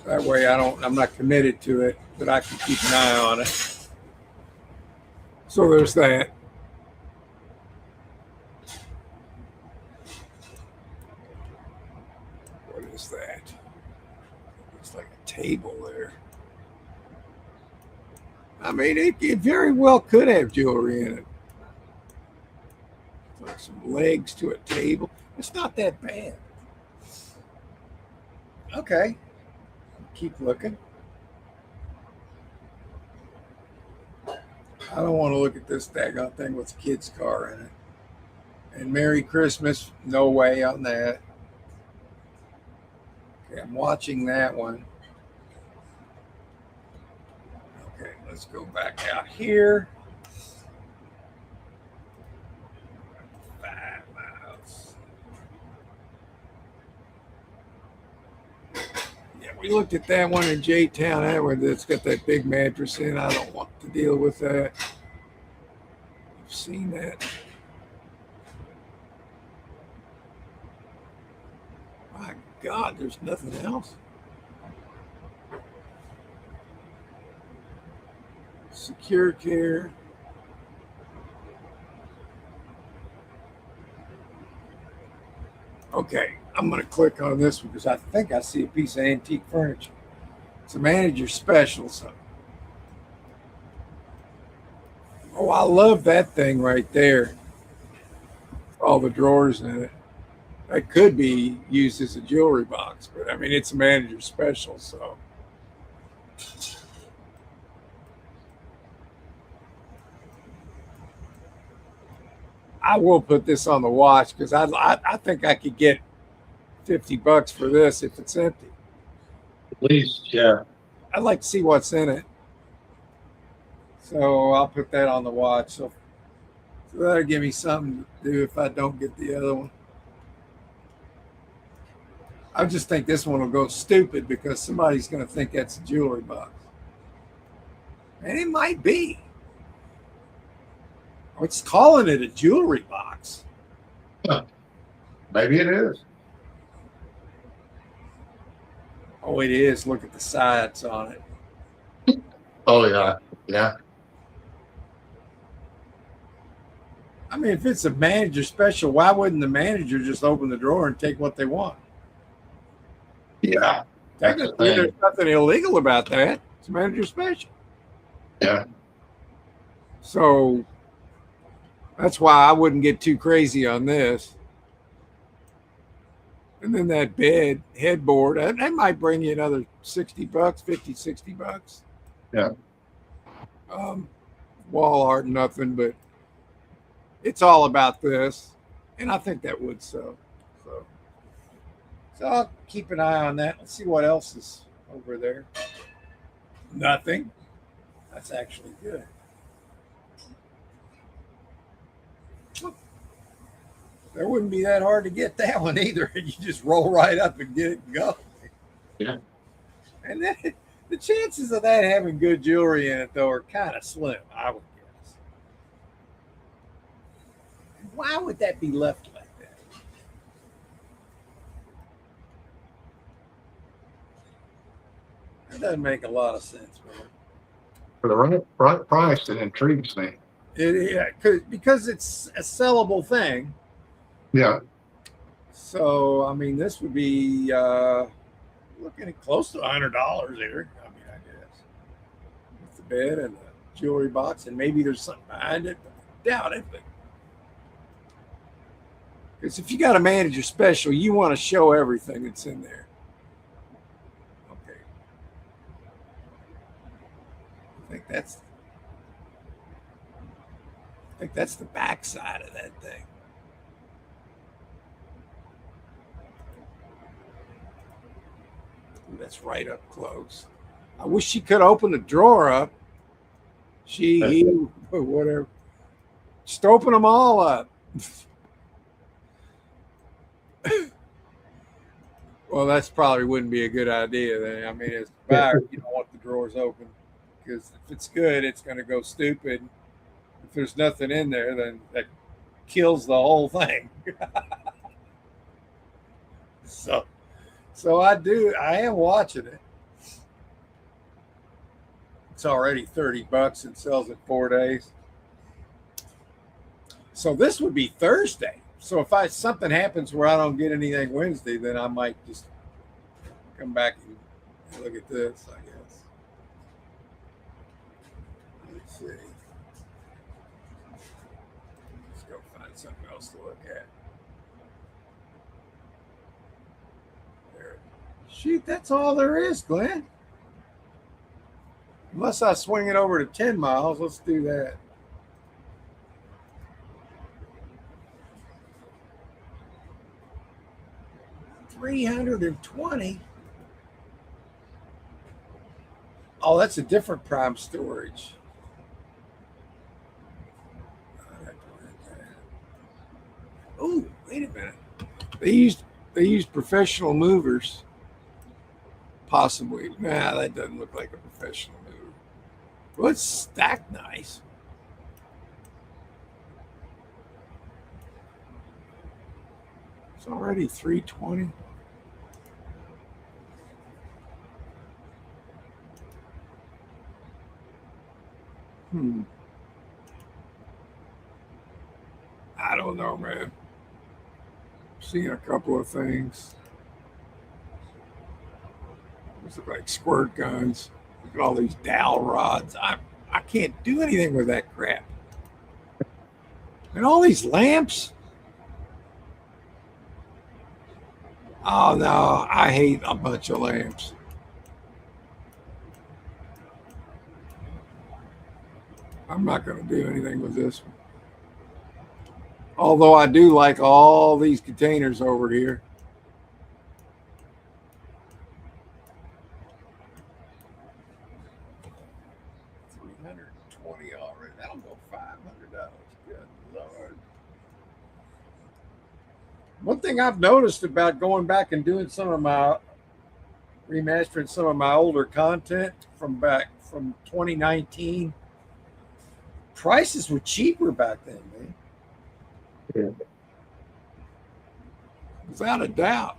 That way I'm not committed to it, but I can keep an eye on it. So there's that. What is that? It's like a table there. I mean, it very well could have jewelry in it. Like some legs to a table. It's not that bad. Okay. Keep looking. I don't want to look at this daggone thing with the kid's car in it. And Merry Christmas. No way on that. Okay, I'm watching that one. Okay, let's go back out here. 5 miles. Yeah, we looked at that one in J-Town. That one that's got that big mattress in. I don't want to deal with that. I've seen that. My God, there's nothing else. Secure care. Okay, I'm going to click on this one because I think I see a piece of antique furniture. It's a manager special. So. Oh, I love that thing right there. All the drawers in it. That could be used as a jewelry box, but I mean, it's a manager special, so. I will put this on the watch because I think I could get $50 for this if it's empty. At least, yeah. I'd like to see what's in it. So I'll put that on the watch. So that'll give me something to do if I don't get the other one. I just think this one will go stupid because somebody's going to think that's a jewelry box. And it might be. It's calling it a jewelry box. Huh. Maybe it is. Oh, it is. Look at the sides on it. Oh, yeah. Yeah. I mean, if it's a manager special, why wouldn't the manager just open the drawer and take what they want? Yeah. Technically, there's nothing illegal about that. It's a manager special. Yeah. So that's why I wouldn't get too crazy on this. And then that bed headboard, that might bring you another $60, $50, $60. Yeah. Wall art, nothing, but it's all about this. And I think that would so. So I'll keep an eye on that. Let's see what else is over there. Nothing. That's actually good. There wouldn't be that hard to get that one either. You just roll right up and get it and go. Yeah. And then the chances of that having good jewelry in it, though, are kind of slim, I would guess. Why would that be left like that? That doesn't make a lot of sense, man. For the right price, it intrigues me. Because it's a sellable thing. Yeah. So, I mean, this would be looking at close to $100 here. I mean, I guess. With the bed and the jewelry box, and maybe there's something behind it, but I doubt it. But Because if you got a manager special, you want to show everything that's in there. Okay. I think that's the back side of that thing. Ooh, that's right up close. I wish she could open the drawer up. He, whatever. Just open them all up. Well, that's probably wouldn't be a good idea then. I mean, as a buyer, you don't want the drawers open because if it's good, it's going to go stupid. If there's nothing in there, then that kills the whole thing. so I am watching it. It's already $30 and sells in 4 days. So this would be Thursday. So if something happens where I don't get anything Wednesday, then I might just come back and look at this, I guess. Let's see. Let's go find something else to look at. There. Shoot, that's all there is, Glenn. Unless I swing it over to 10 miles, let's do that. $320. Oh, that's a different prime storage. Oh, wait a minute. They used professional movers. Possibly. Nah, that doesn't look like a professional mover. Well, it's stacked nice. It's already $320. I don't know, man. Seeing a couple of things. These look like squirt guns. Look at all these dowel rods. I can't do anything with that crap. And all these lamps. Oh no, I hate a bunch of lamps. I'm not going to do anything with this one. Although I do like all these containers over here. $320 already. That'll go $500. Good Lord. One thing I've noticed about going back and doing remastering some of my older content from 2019, prices were cheaper back then, man. Yeah. Without a doubt.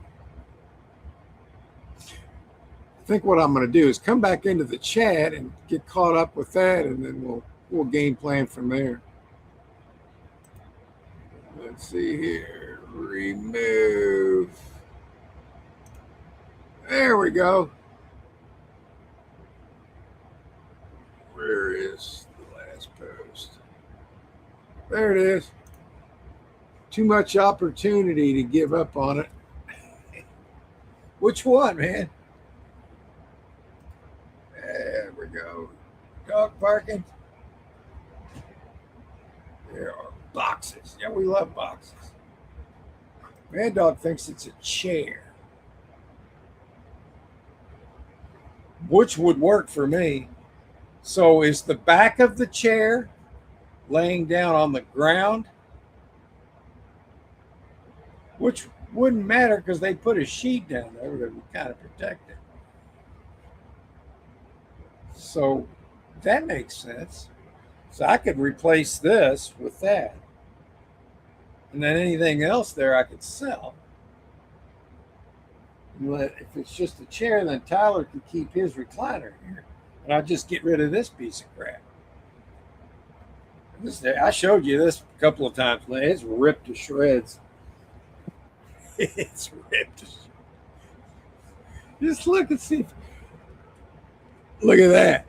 I think what I'm going to do is come back into the chat and get caught up with that, and then we'll game plan from there. Let's see here. Remove. There we go. Where is the last post? There it is. Too much opportunity to give up on it. Which one, man? There we go. Dog parking. There are boxes. Yeah, we love boxes. Mad Dog thinks it's a chair, which would work for me. So is the back of the chair laying down on the ground? Which wouldn't matter because they put a sheet down there that would kind of protect it. So that makes sense. So I could replace this with that. And then anything else there I could sell. If it's just a chair, then Tyler could keep his recliner here. And I'll just get rid of this piece of crap. I showed you this a couple of times. It's ripped to shreds. It's ripped to shreds. Just look and see. Look at that.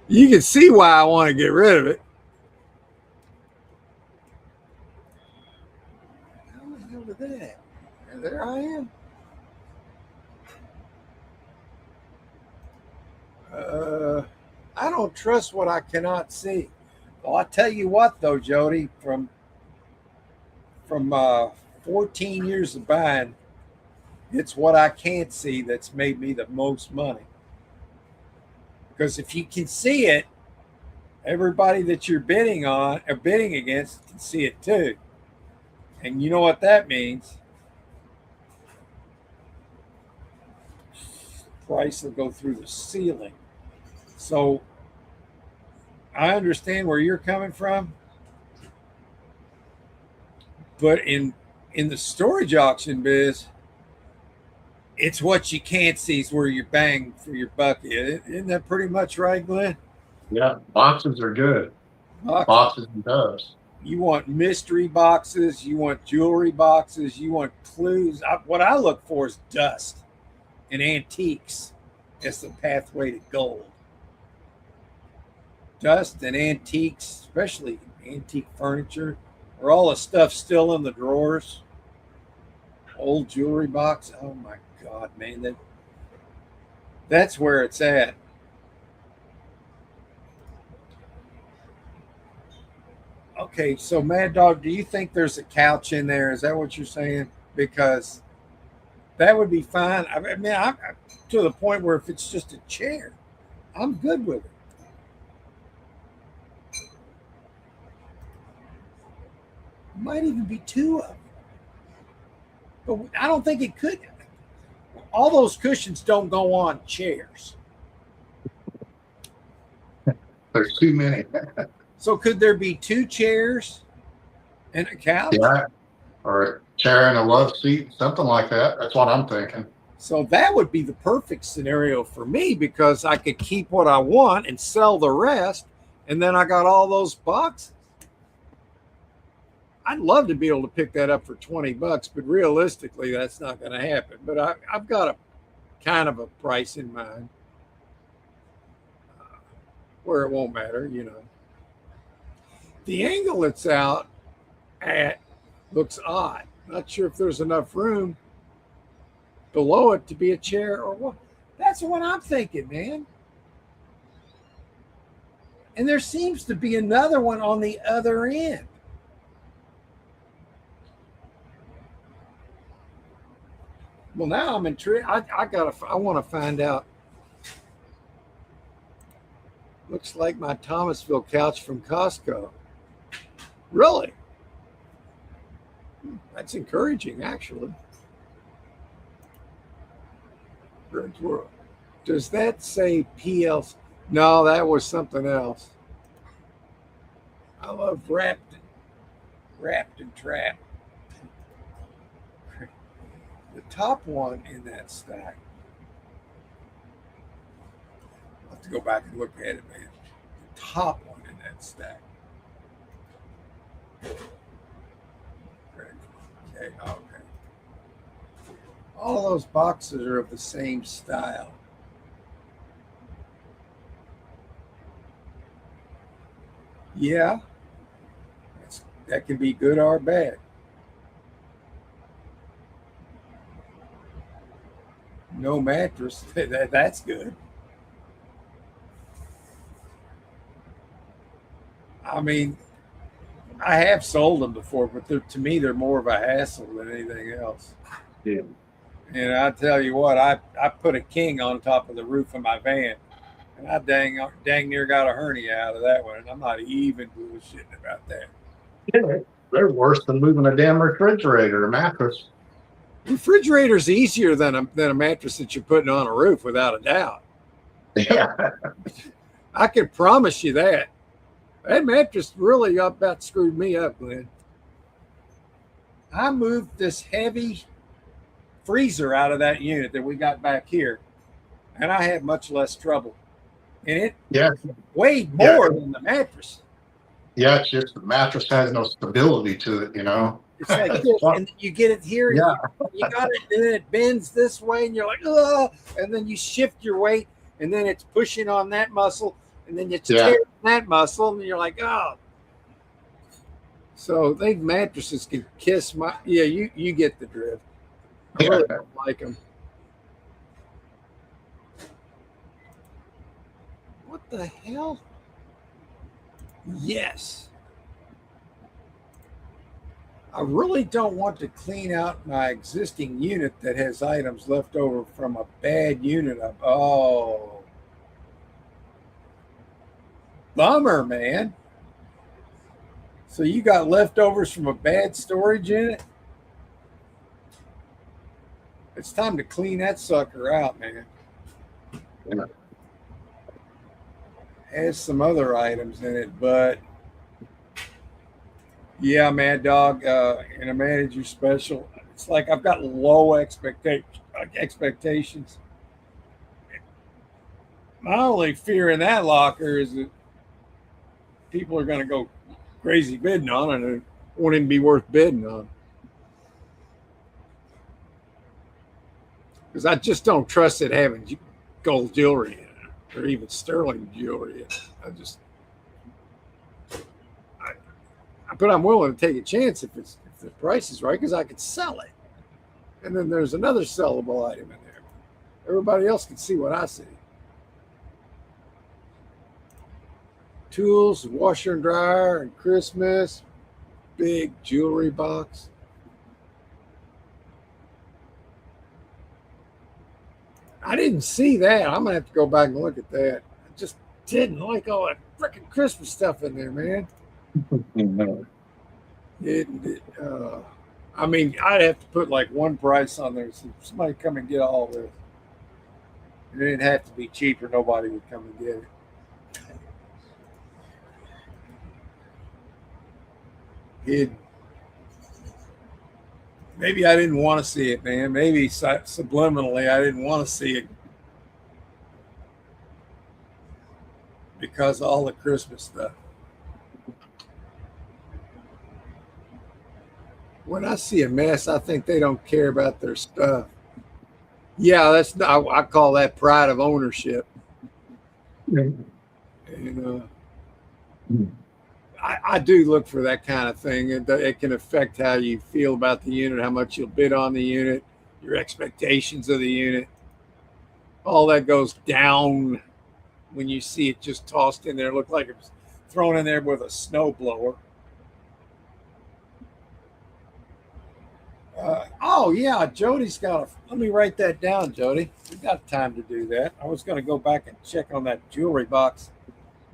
You can see why I want to get rid of it. hell did that happen? And there I am. I don't trust what I cannot see. Well, I tell you what, though, Jody, from 14 years of buying, it's what I can't see that's made me the most money. Because if you can see it, everybody that you're bidding on or bidding against can see it too. And you know what that means? Price will go through the ceiling. So I understand where you're coming from, but in the storage auction biz, it's what you can't see is where you're bang for your buck. Isn't that pretty much right, Glenn? Yeah, boxes are good. Boxes and dubs. You want mystery boxes, you want jewelry boxes, you want clues. What I look for is dust and antiques. It's the pathway to gold. Dust and antiques, especially antique furniture, or all the stuff still in the drawers. Old jewelry box. Oh my God, man. That's where it's at. Okay, so Mad Dog, do you think there's a couch in there? Is that what you're saying? Because that would be fine. I mean, I'm to the point where if it's just a chair, I'm good with it. Might even be two of them. But I don't think it could. All those cushions don't go on chairs. There's too many. So could there be two chairs and a couch? Yeah, or a chair and a love seat, something like that. That's what I'm thinking. So that would be the perfect scenario for me because I could keep what I want and sell the rest, and then I got all those boxes. I'd love to be able to pick that up for $20, but realistically, that's not going to happen. But I've got a kind of a price in mind where it won't matter, you know. The angle it's out at looks odd. Not sure if there's enough room below it to be a chair or what. That's what I'm thinking, man. And there seems to be another one on the other end. Well, now I'm intrigued. I want to find out. Looks like my Thomasville couch from Costco. Really? That's encouraging, actually. Does that say PLC? No, that was something else. I love wrapped and trapped. The top one in that stack. I'll have to go back and look at it, man. The top one in that stack. Okay. All those boxes are of the same style. Yeah, that can be good or bad. No mattress. That's good. I mean, I have sold them before, but to me, they're more of a hassle than anything else. Yeah. And I tell you what, I put a king on top of the roof of my van, and I dang near got a hernia out of that one. And I'm not even bullshitting about that. Yeah, they're worse than moving a damn refrigerator or mattress. Refrigerator's easier than a mattress that you're putting on a roof, without a doubt. Yeah. I can promise you that. That mattress really about screwed me up, Glenn. I moved this heavy freezer out of that unit that we got back here, and I had much less trouble. And it weighed more than the mattress. Yeah, it's just the mattress has no stability to it, you know. It's like this, and you get it here, and you got it, and then it bends this way, and you're like, oh, and then you shift your weight, and then it's pushing on that muscle, and then you tear that muscle, and you're like, oh. So they mattresses can kiss my. Yeah, you get the drift. I really don't like them. What the hell? Yes. I really don't want to clean out my existing unit that has items left over from a bad unit. Oh, bummer, man. So you got leftovers from a bad storage unit? It's time to clean that sucker out, man. Yeah. Has some other items in it, but yeah, Mad Dog, in a manager special, it's like I've got low expectations. My only fear in that locker is that people are going to go crazy bidding on it and it won't even be worth bidding on. Because I just don't trust it having gold jewelry in it or even sterling jewelry in it. But I'm willing to take a chance if the price is right because I could sell it. And then there's another sellable item in there. Everybody else can see what I see. Tools, washer and dryer, and Christmas, big jewelry box. I didn't see that. I'm gonna have to go back and look at that. I just didn't like all that freaking Christmas stuff in there, man. I mean, I'd have to put like one price on there so somebody come and get all this. It didn't have to be cheap or nobody would come and get it. Hidden. Maybe I didn't want to see it, man. Maybe subliminally I didn't want to see it because of all the Christmas stuff. When I see a mess, I think they don't care about their stuff. Yeah, I call that pride of ownership. And I do look for that kind of thing. It can affect how you feel about the unit, how much you'll bid on the unit, your expectations of the unit. All that goes down when you see it just tossed in there. It looked like it was thrown in there with a snow blower. Oh yeah, Jody's got let me write that down, Jody. We got time to do that. I was going to go back and check on that jewelry box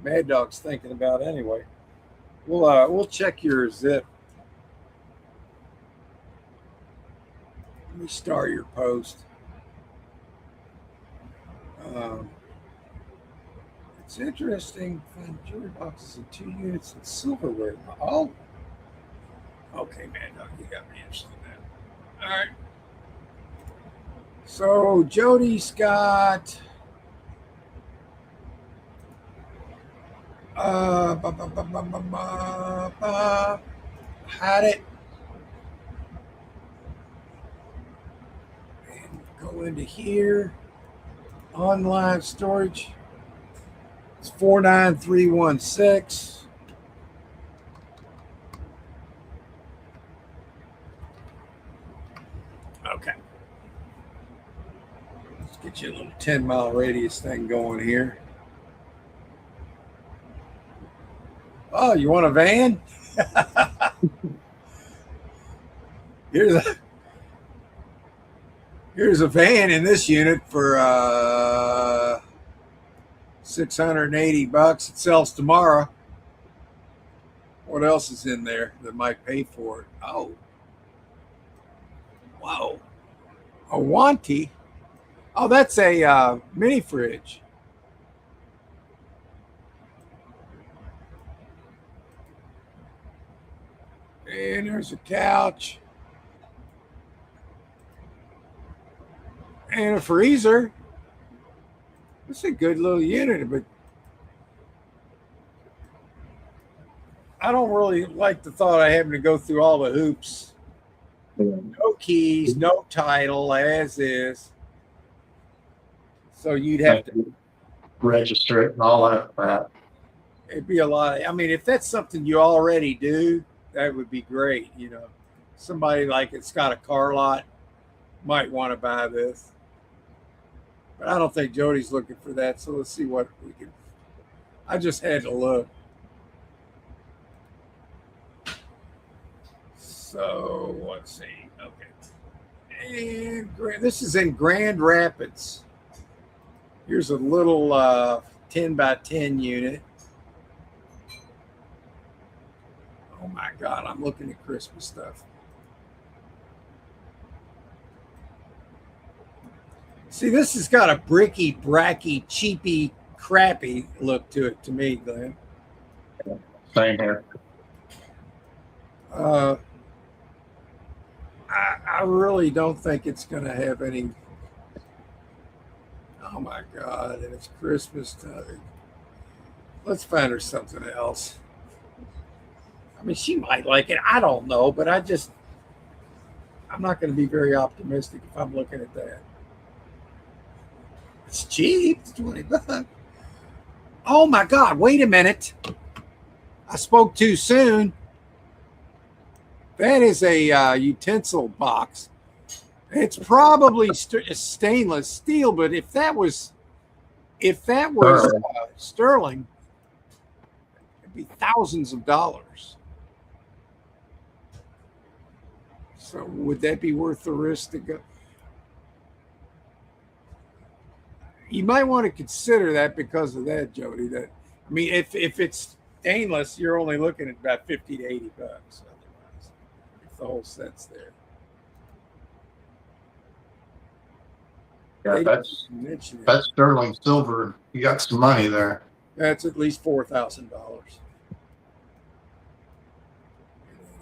Mad Dog's thinking about anyway. We'll check your zip. Let me start your post. It's interesting. Find jewelry boxes in 2 units and silverware. Oh, okay, Mad Dog, you got me interested in that. All right. So Jody's got had it and go into here. Online storage. It's 49316. Okay. Let's get you a little 10-mile radius thing going here. Oh, you want a van? Here's a van in this unit for $680. It sells tomorrow. What else is in there that might pay for it? Oh, wow, a Wanty. Oh, that's a mini fridge. And there's a couch. And a freezer. It's a good little unit, but I don't really like the thought of having to go through all the hoops. No keys, no title, as is. So you'd have to register it and all that. It'd be a lot. I mean, if that's something you already do, that would be great. Somebody like it's got a car lot might want to buy this, but I don't think Jody's looking for that. So let's see what we can. I just had to look. So let's see. Okay, and this is in Grand Rapids. Here's a little 10 by 10 unit. Oh my God, I'm looking at Christmas stuff. See, this has got a bricky, bracky, cheapy, crappy look to it to me, Glenn. Same here. I really don't think it's going to have any. Oh my God, and it's Christmas time. Let's find her something else. I mean, she might like it. I don't know, but I'm not going to be very optimistic if I'm looking at that. It's cheap. It's $20. Oh my God, wait a minute. I spoke too soon. That is a utensil box. It's probably stainless steel, but if that was sterling, it'd be thousands of dollars. So would that be worth the risk to go? You might want to consider that because of that, Jody. If it's stainless, you're only looking at about $50 to $80 otherwise, if the whole set's there. Yeah, that's sterling silver. You got some money there. That's at least $4,000.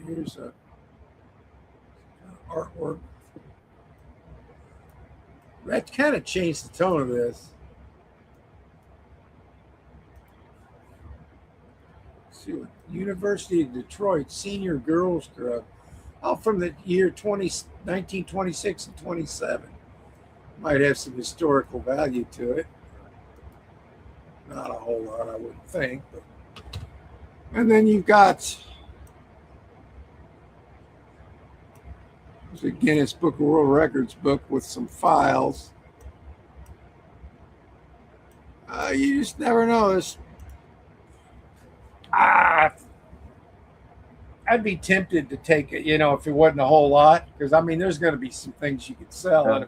Here's a artwork. That kind of changed the tone of this. Let's see what University of Detroit Senior Girls Club. Oh, from the year 1926 and 27. Might have some historical value to it. Not a whole lot, I wouldn't think. But. And then you've got the Guinness Book of World Records book with some files. You just never know. I'd be tempted to take it, if it wasn't a whole lot, because there's going to be some things you could sell. Yeah. And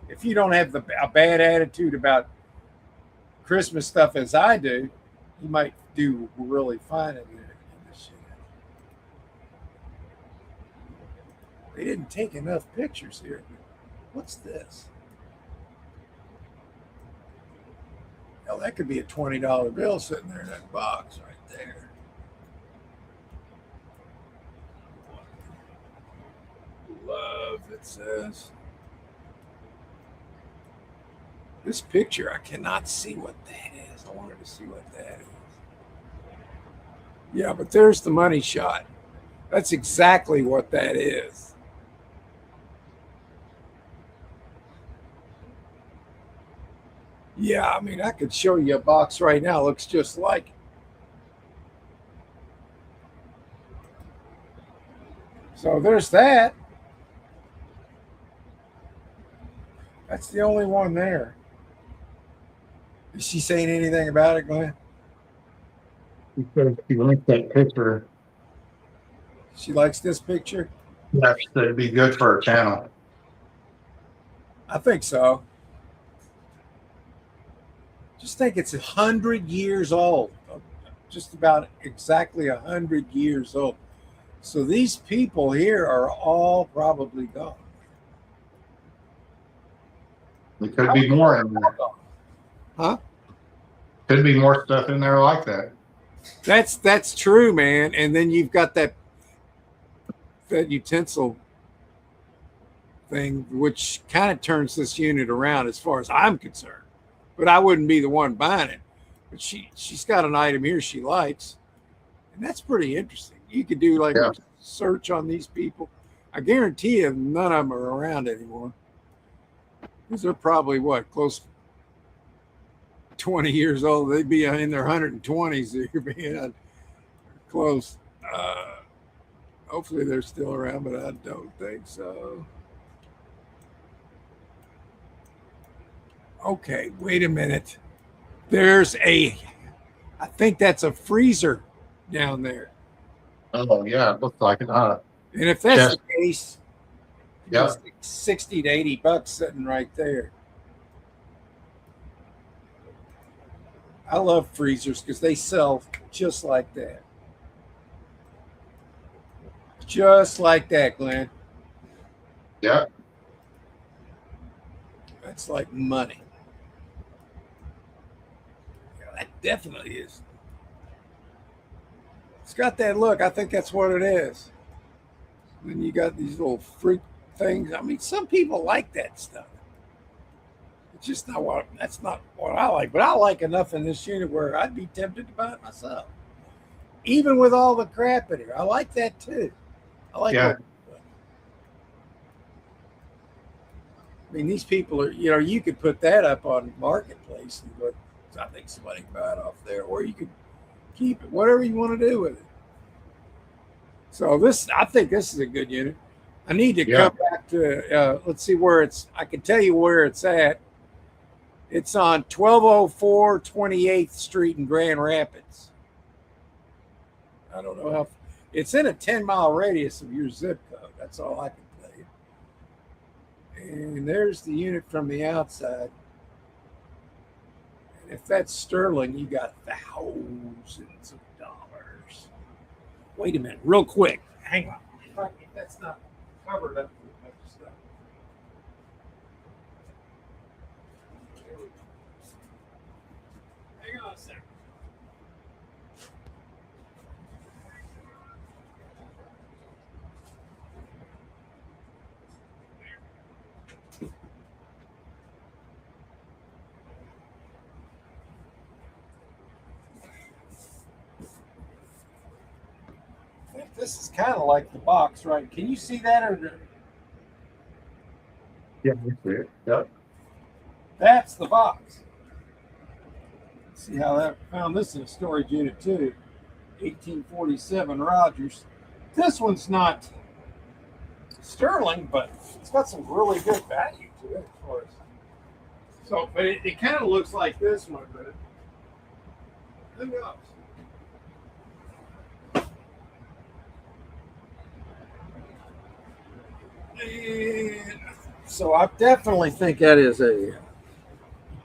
if you don't have a bad attitude about Christmas stuff as I do, you might do really fine in this shit. They didn't take enough pictures here. What's this? Hell, that could be a $20 bill sitting there in that box right there. Love, it says. This picture, I cannot see what that is. I wanted to see what that is. Yeah, but there's the money shot. That's exactly what that is. Yeah, I could show you a box right now. It looks just like it. So there's that. That's the only one there. Is she saying anything about it, Glenn? She said she likes that picture. She likes this picture? Yeah, she said it'd be good for her channel. I think so. Just think it's 100 years old. Just about exactly 100 years old. So these people here are all probably gone. There could be more in there. Huh? Could be more stuff in there like that. That's true, man. And then you've got that utensil thing, which kind of turns this unit around as far as I'm concerned. But I wouldn't be the one buying it. But she's got an item here she likes. And that's pretty interesting. You could do a search on these people. I guarantee you none of them are around anymore. Because they're probably, close to 20 years old. They'd be in their 120s. They're being close. Hopefully they're still around, but I don't think so. Okay, wait a minute. I think that's a freezer down there. Oh yeah, it looks like it. And if that's Chest. the case, it's Yep. like 60 to 80 bucks sitting right there. I love freezers because they sell just like that. Just like that, Glenn. Yeah. That's like money. Yeah, that definitely is. It's got that look. I think that's what it is. Then you got these little fruit things. I mean, some people like that stuff. It's just not what that's not what I like. But I like enough in this unit where I'd be tempted to buy it myself. Even with all the crap in here. I like that too. I like Yeah. what I mean, these people are, you could put that up on Marketplace and put, I think somebody can buy it off there, or you could keep it, whatever you want to do with it. So I think this is a good unit. I need to Yeah. come back to, let's see where I can tell you where it's at. It's on 1204 28th Street in Grand Rapids. I don't know how, it's in a 10-mile radius of your zip code. That's all I can tell you. And there's the unit from the outside. And if that's sterling, you got thousands of dollars. Wait a minute, real quick. Hang on. If that's not covered up with a bunch of stuff. Hang on a second. This is kind of like the box, right? Can you see that? Or Yeah. We see it. Yep. that's the box. See how that found this in a storage unit too. 1847 Rogers. This one's not sterling, but it's got some really good value to it as far as. So, but it kind of looks like this one, but who knows? And so I definitely think that is a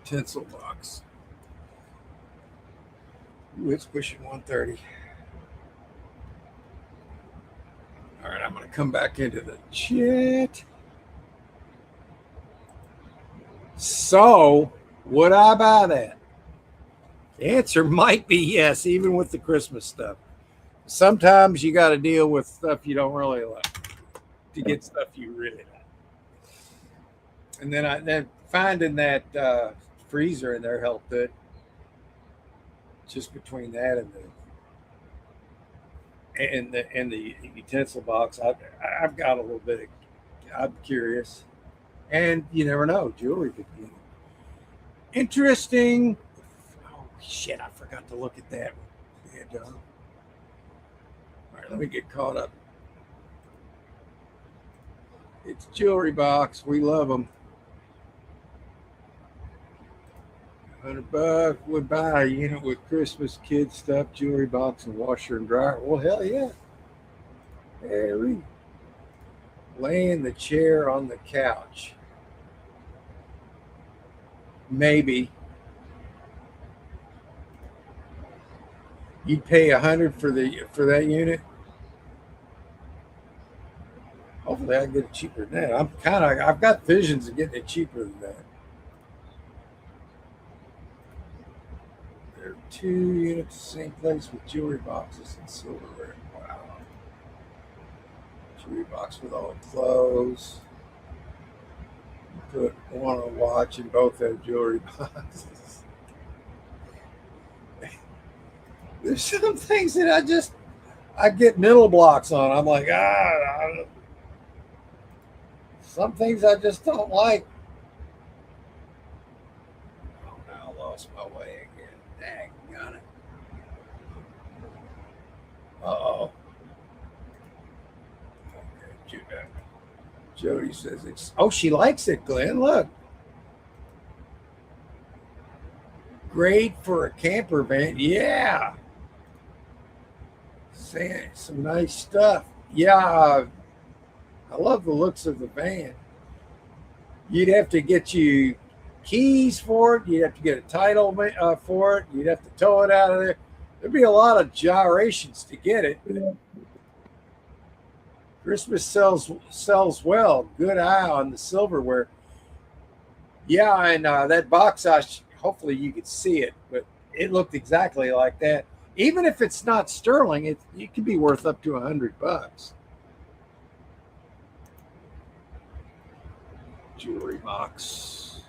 utensil box. Ooh, it's pushing 130. All right, I'm going to come back into the chat. So, would I buy that? The answer might be yes, even with the Christmas stuff. Sometimes you got to deal with stuff you don't really like to get stuff you really like. And then finding that freezer in there helped it. Just between that and the utensil box, I've got a little bit of. I'm curious, and you never know. Jewelry could be interesting. Oh shit! I forgot to look at that. And, all right, let me get caught up. It's jewelry box. We love them. $100 would buy a unit with Christmas kid stuff, jewelry box, and washer and dryer. Well, hell yeah. Harry. Laying the chair on the couch. Maybe. You'd pay $100 for that unit. Hopefully I can get it cheaper than that. I've got visions of getting it cheaper than that. There are 2 units, same place with jewelry boxes and silverware. Wow. Jewelry box with all the clothes. Put one on a watch and both have jewelry boxes. There's some things that I get mental blocks on. I'm like, some things I just don't like. Oh, now I lost my way again. Dang, got it. Uh-oh. Jody says it's. Oh, she likes it, Glenn. Look. Great for a camper van. Yeah. Some nice stuff. Yeah. I love the looks of the van. You'd have to get you keys for it. You'd have to get a title for it. You'd have to tow it out of there. There'd be a lot of gyrations to get it. Christmas sells well. Good eye on the silverware. Yeah, and that box, hopefully you could see it, but it looked exactly like that. Even if it's not sterling, it could be worth up to $100. Jewelry box.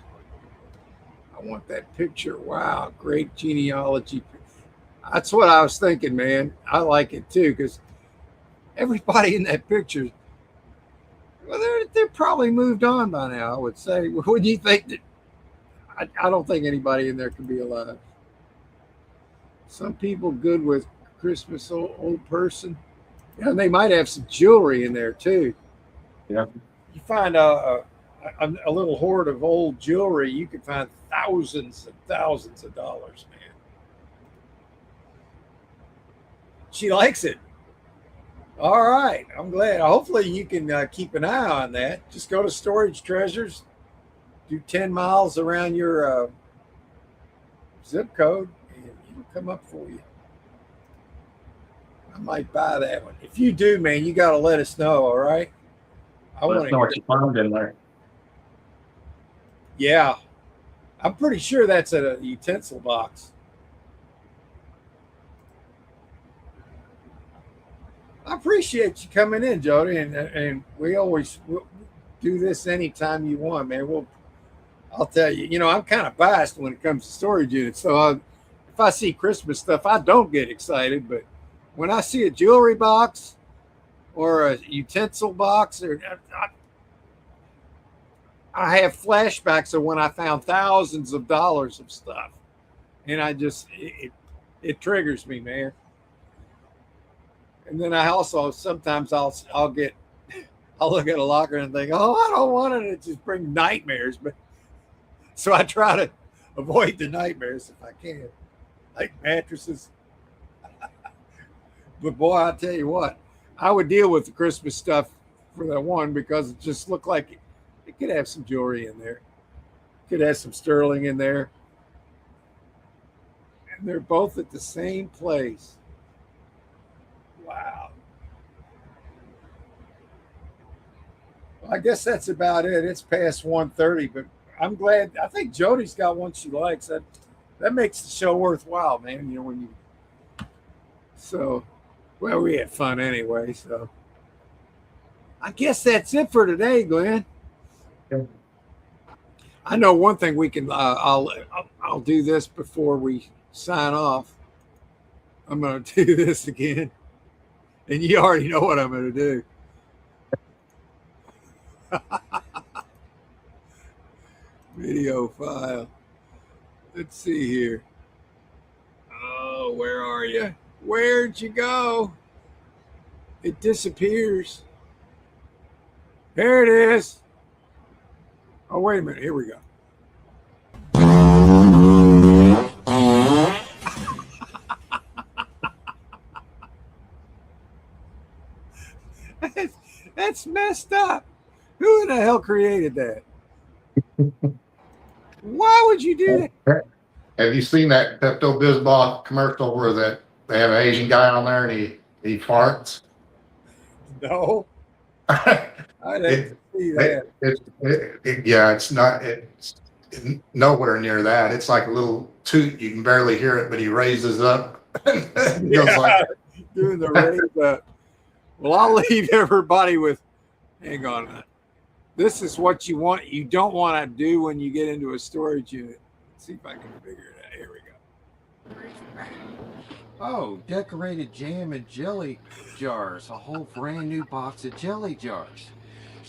I want that picture. Wow, great genealogy. That's what I was thinking, man. I like it too, because everybody in that picture, well, they're probably moved on by now, I would say. Would you think that? I don't think anybody in there can be alive. Some people good with Christmas old person. Yeah, they might have some jewelry in there too. Yeah. You find a little hoard of old jewelry, you could find thousands and thousands of dollars, man. She likes it. All right. I'm glad. Hopefully you can keep an eye on that. Just go to Storage Treasures, do 10 miles around your zip code, and it'll come up for you. I might buy that one. If you do, man, you got to let us know, all right? I Let want us to know what you found in there. Yeah. I'm pretty sure that's a utensil box. I appreciate you coming in, Jody, and we'll do this anytime you want, man. I'll tell you, I'm kind of biased when it comes to storage units. So if I see Christmas stuff, I don't get excited. But when I see a jewelry box or a utensil box, I have flashbacks of when I found thousands of dollars of stuff, and it triggers me, man. And then I also sometimes I'll look at a locker and think, oh, I don't want it. It just brings nightmares. But so I try to avoid the nightmares if I can, like mattresses. But boy, I'll tell you what, I would deal with the Christmas stuff for that one because it just looked like it could have some jewelry in there. It could have some sterling in there. And they're both at the same place. Wow. Well, I guess that's about it. It's past 1:30, but I'm glad. I think Jody's got one she likes. That makes the show worthwhile, man. Well, we had fun anyway. So I guess that's it for today, Glenn. Yeah. I know one thing we can. I'll do this before we sign off. I'm going to do this again. And you already know what I'm going to do. Video file. Let's see here. Oh, where are you? Where'd you go? It disappears. There it is. Oh, wait a minute. Here we go. That's messed up. Who in the hell created that? Why would you do that? Have you seen that Pepto-Bismol commercial where they have an Asian guy on there and he farts? No. I didn't see that. It's nowhere near that. It's like a little toot. You can barely hear it, but he raises up. Doing the raise up. Well, I'll leave everybody with, hang on. This is what you don't want to do when you get into a storage unit. Let's see if I can figure it out. Here we go. Oh, decorated jam and jelly jars. A whole brand new box of jelly jars.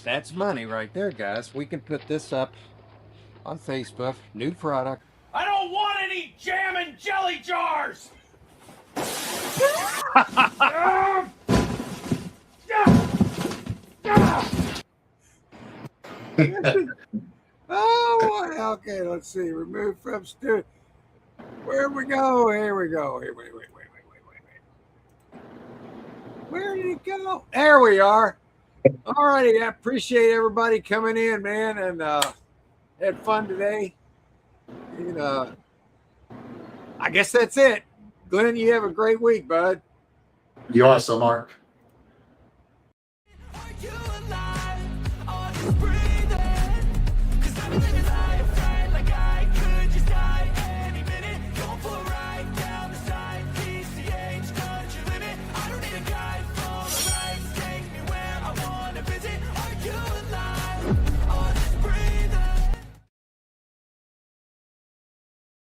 That's money right there, guys. We can put this up on Facebook. New product. I don't want any jam and jelly jars! Oh, boy. Okay, let's see. Remove from studio. Where we go? Here we go. Here, wait. Where did it go? There we are. All righty. I appreciate everybody coming in, man, and had fun today. And I guess that's it. Glenn, you have a great week, bud. You also, Mark. Are you alive? Are you breathing?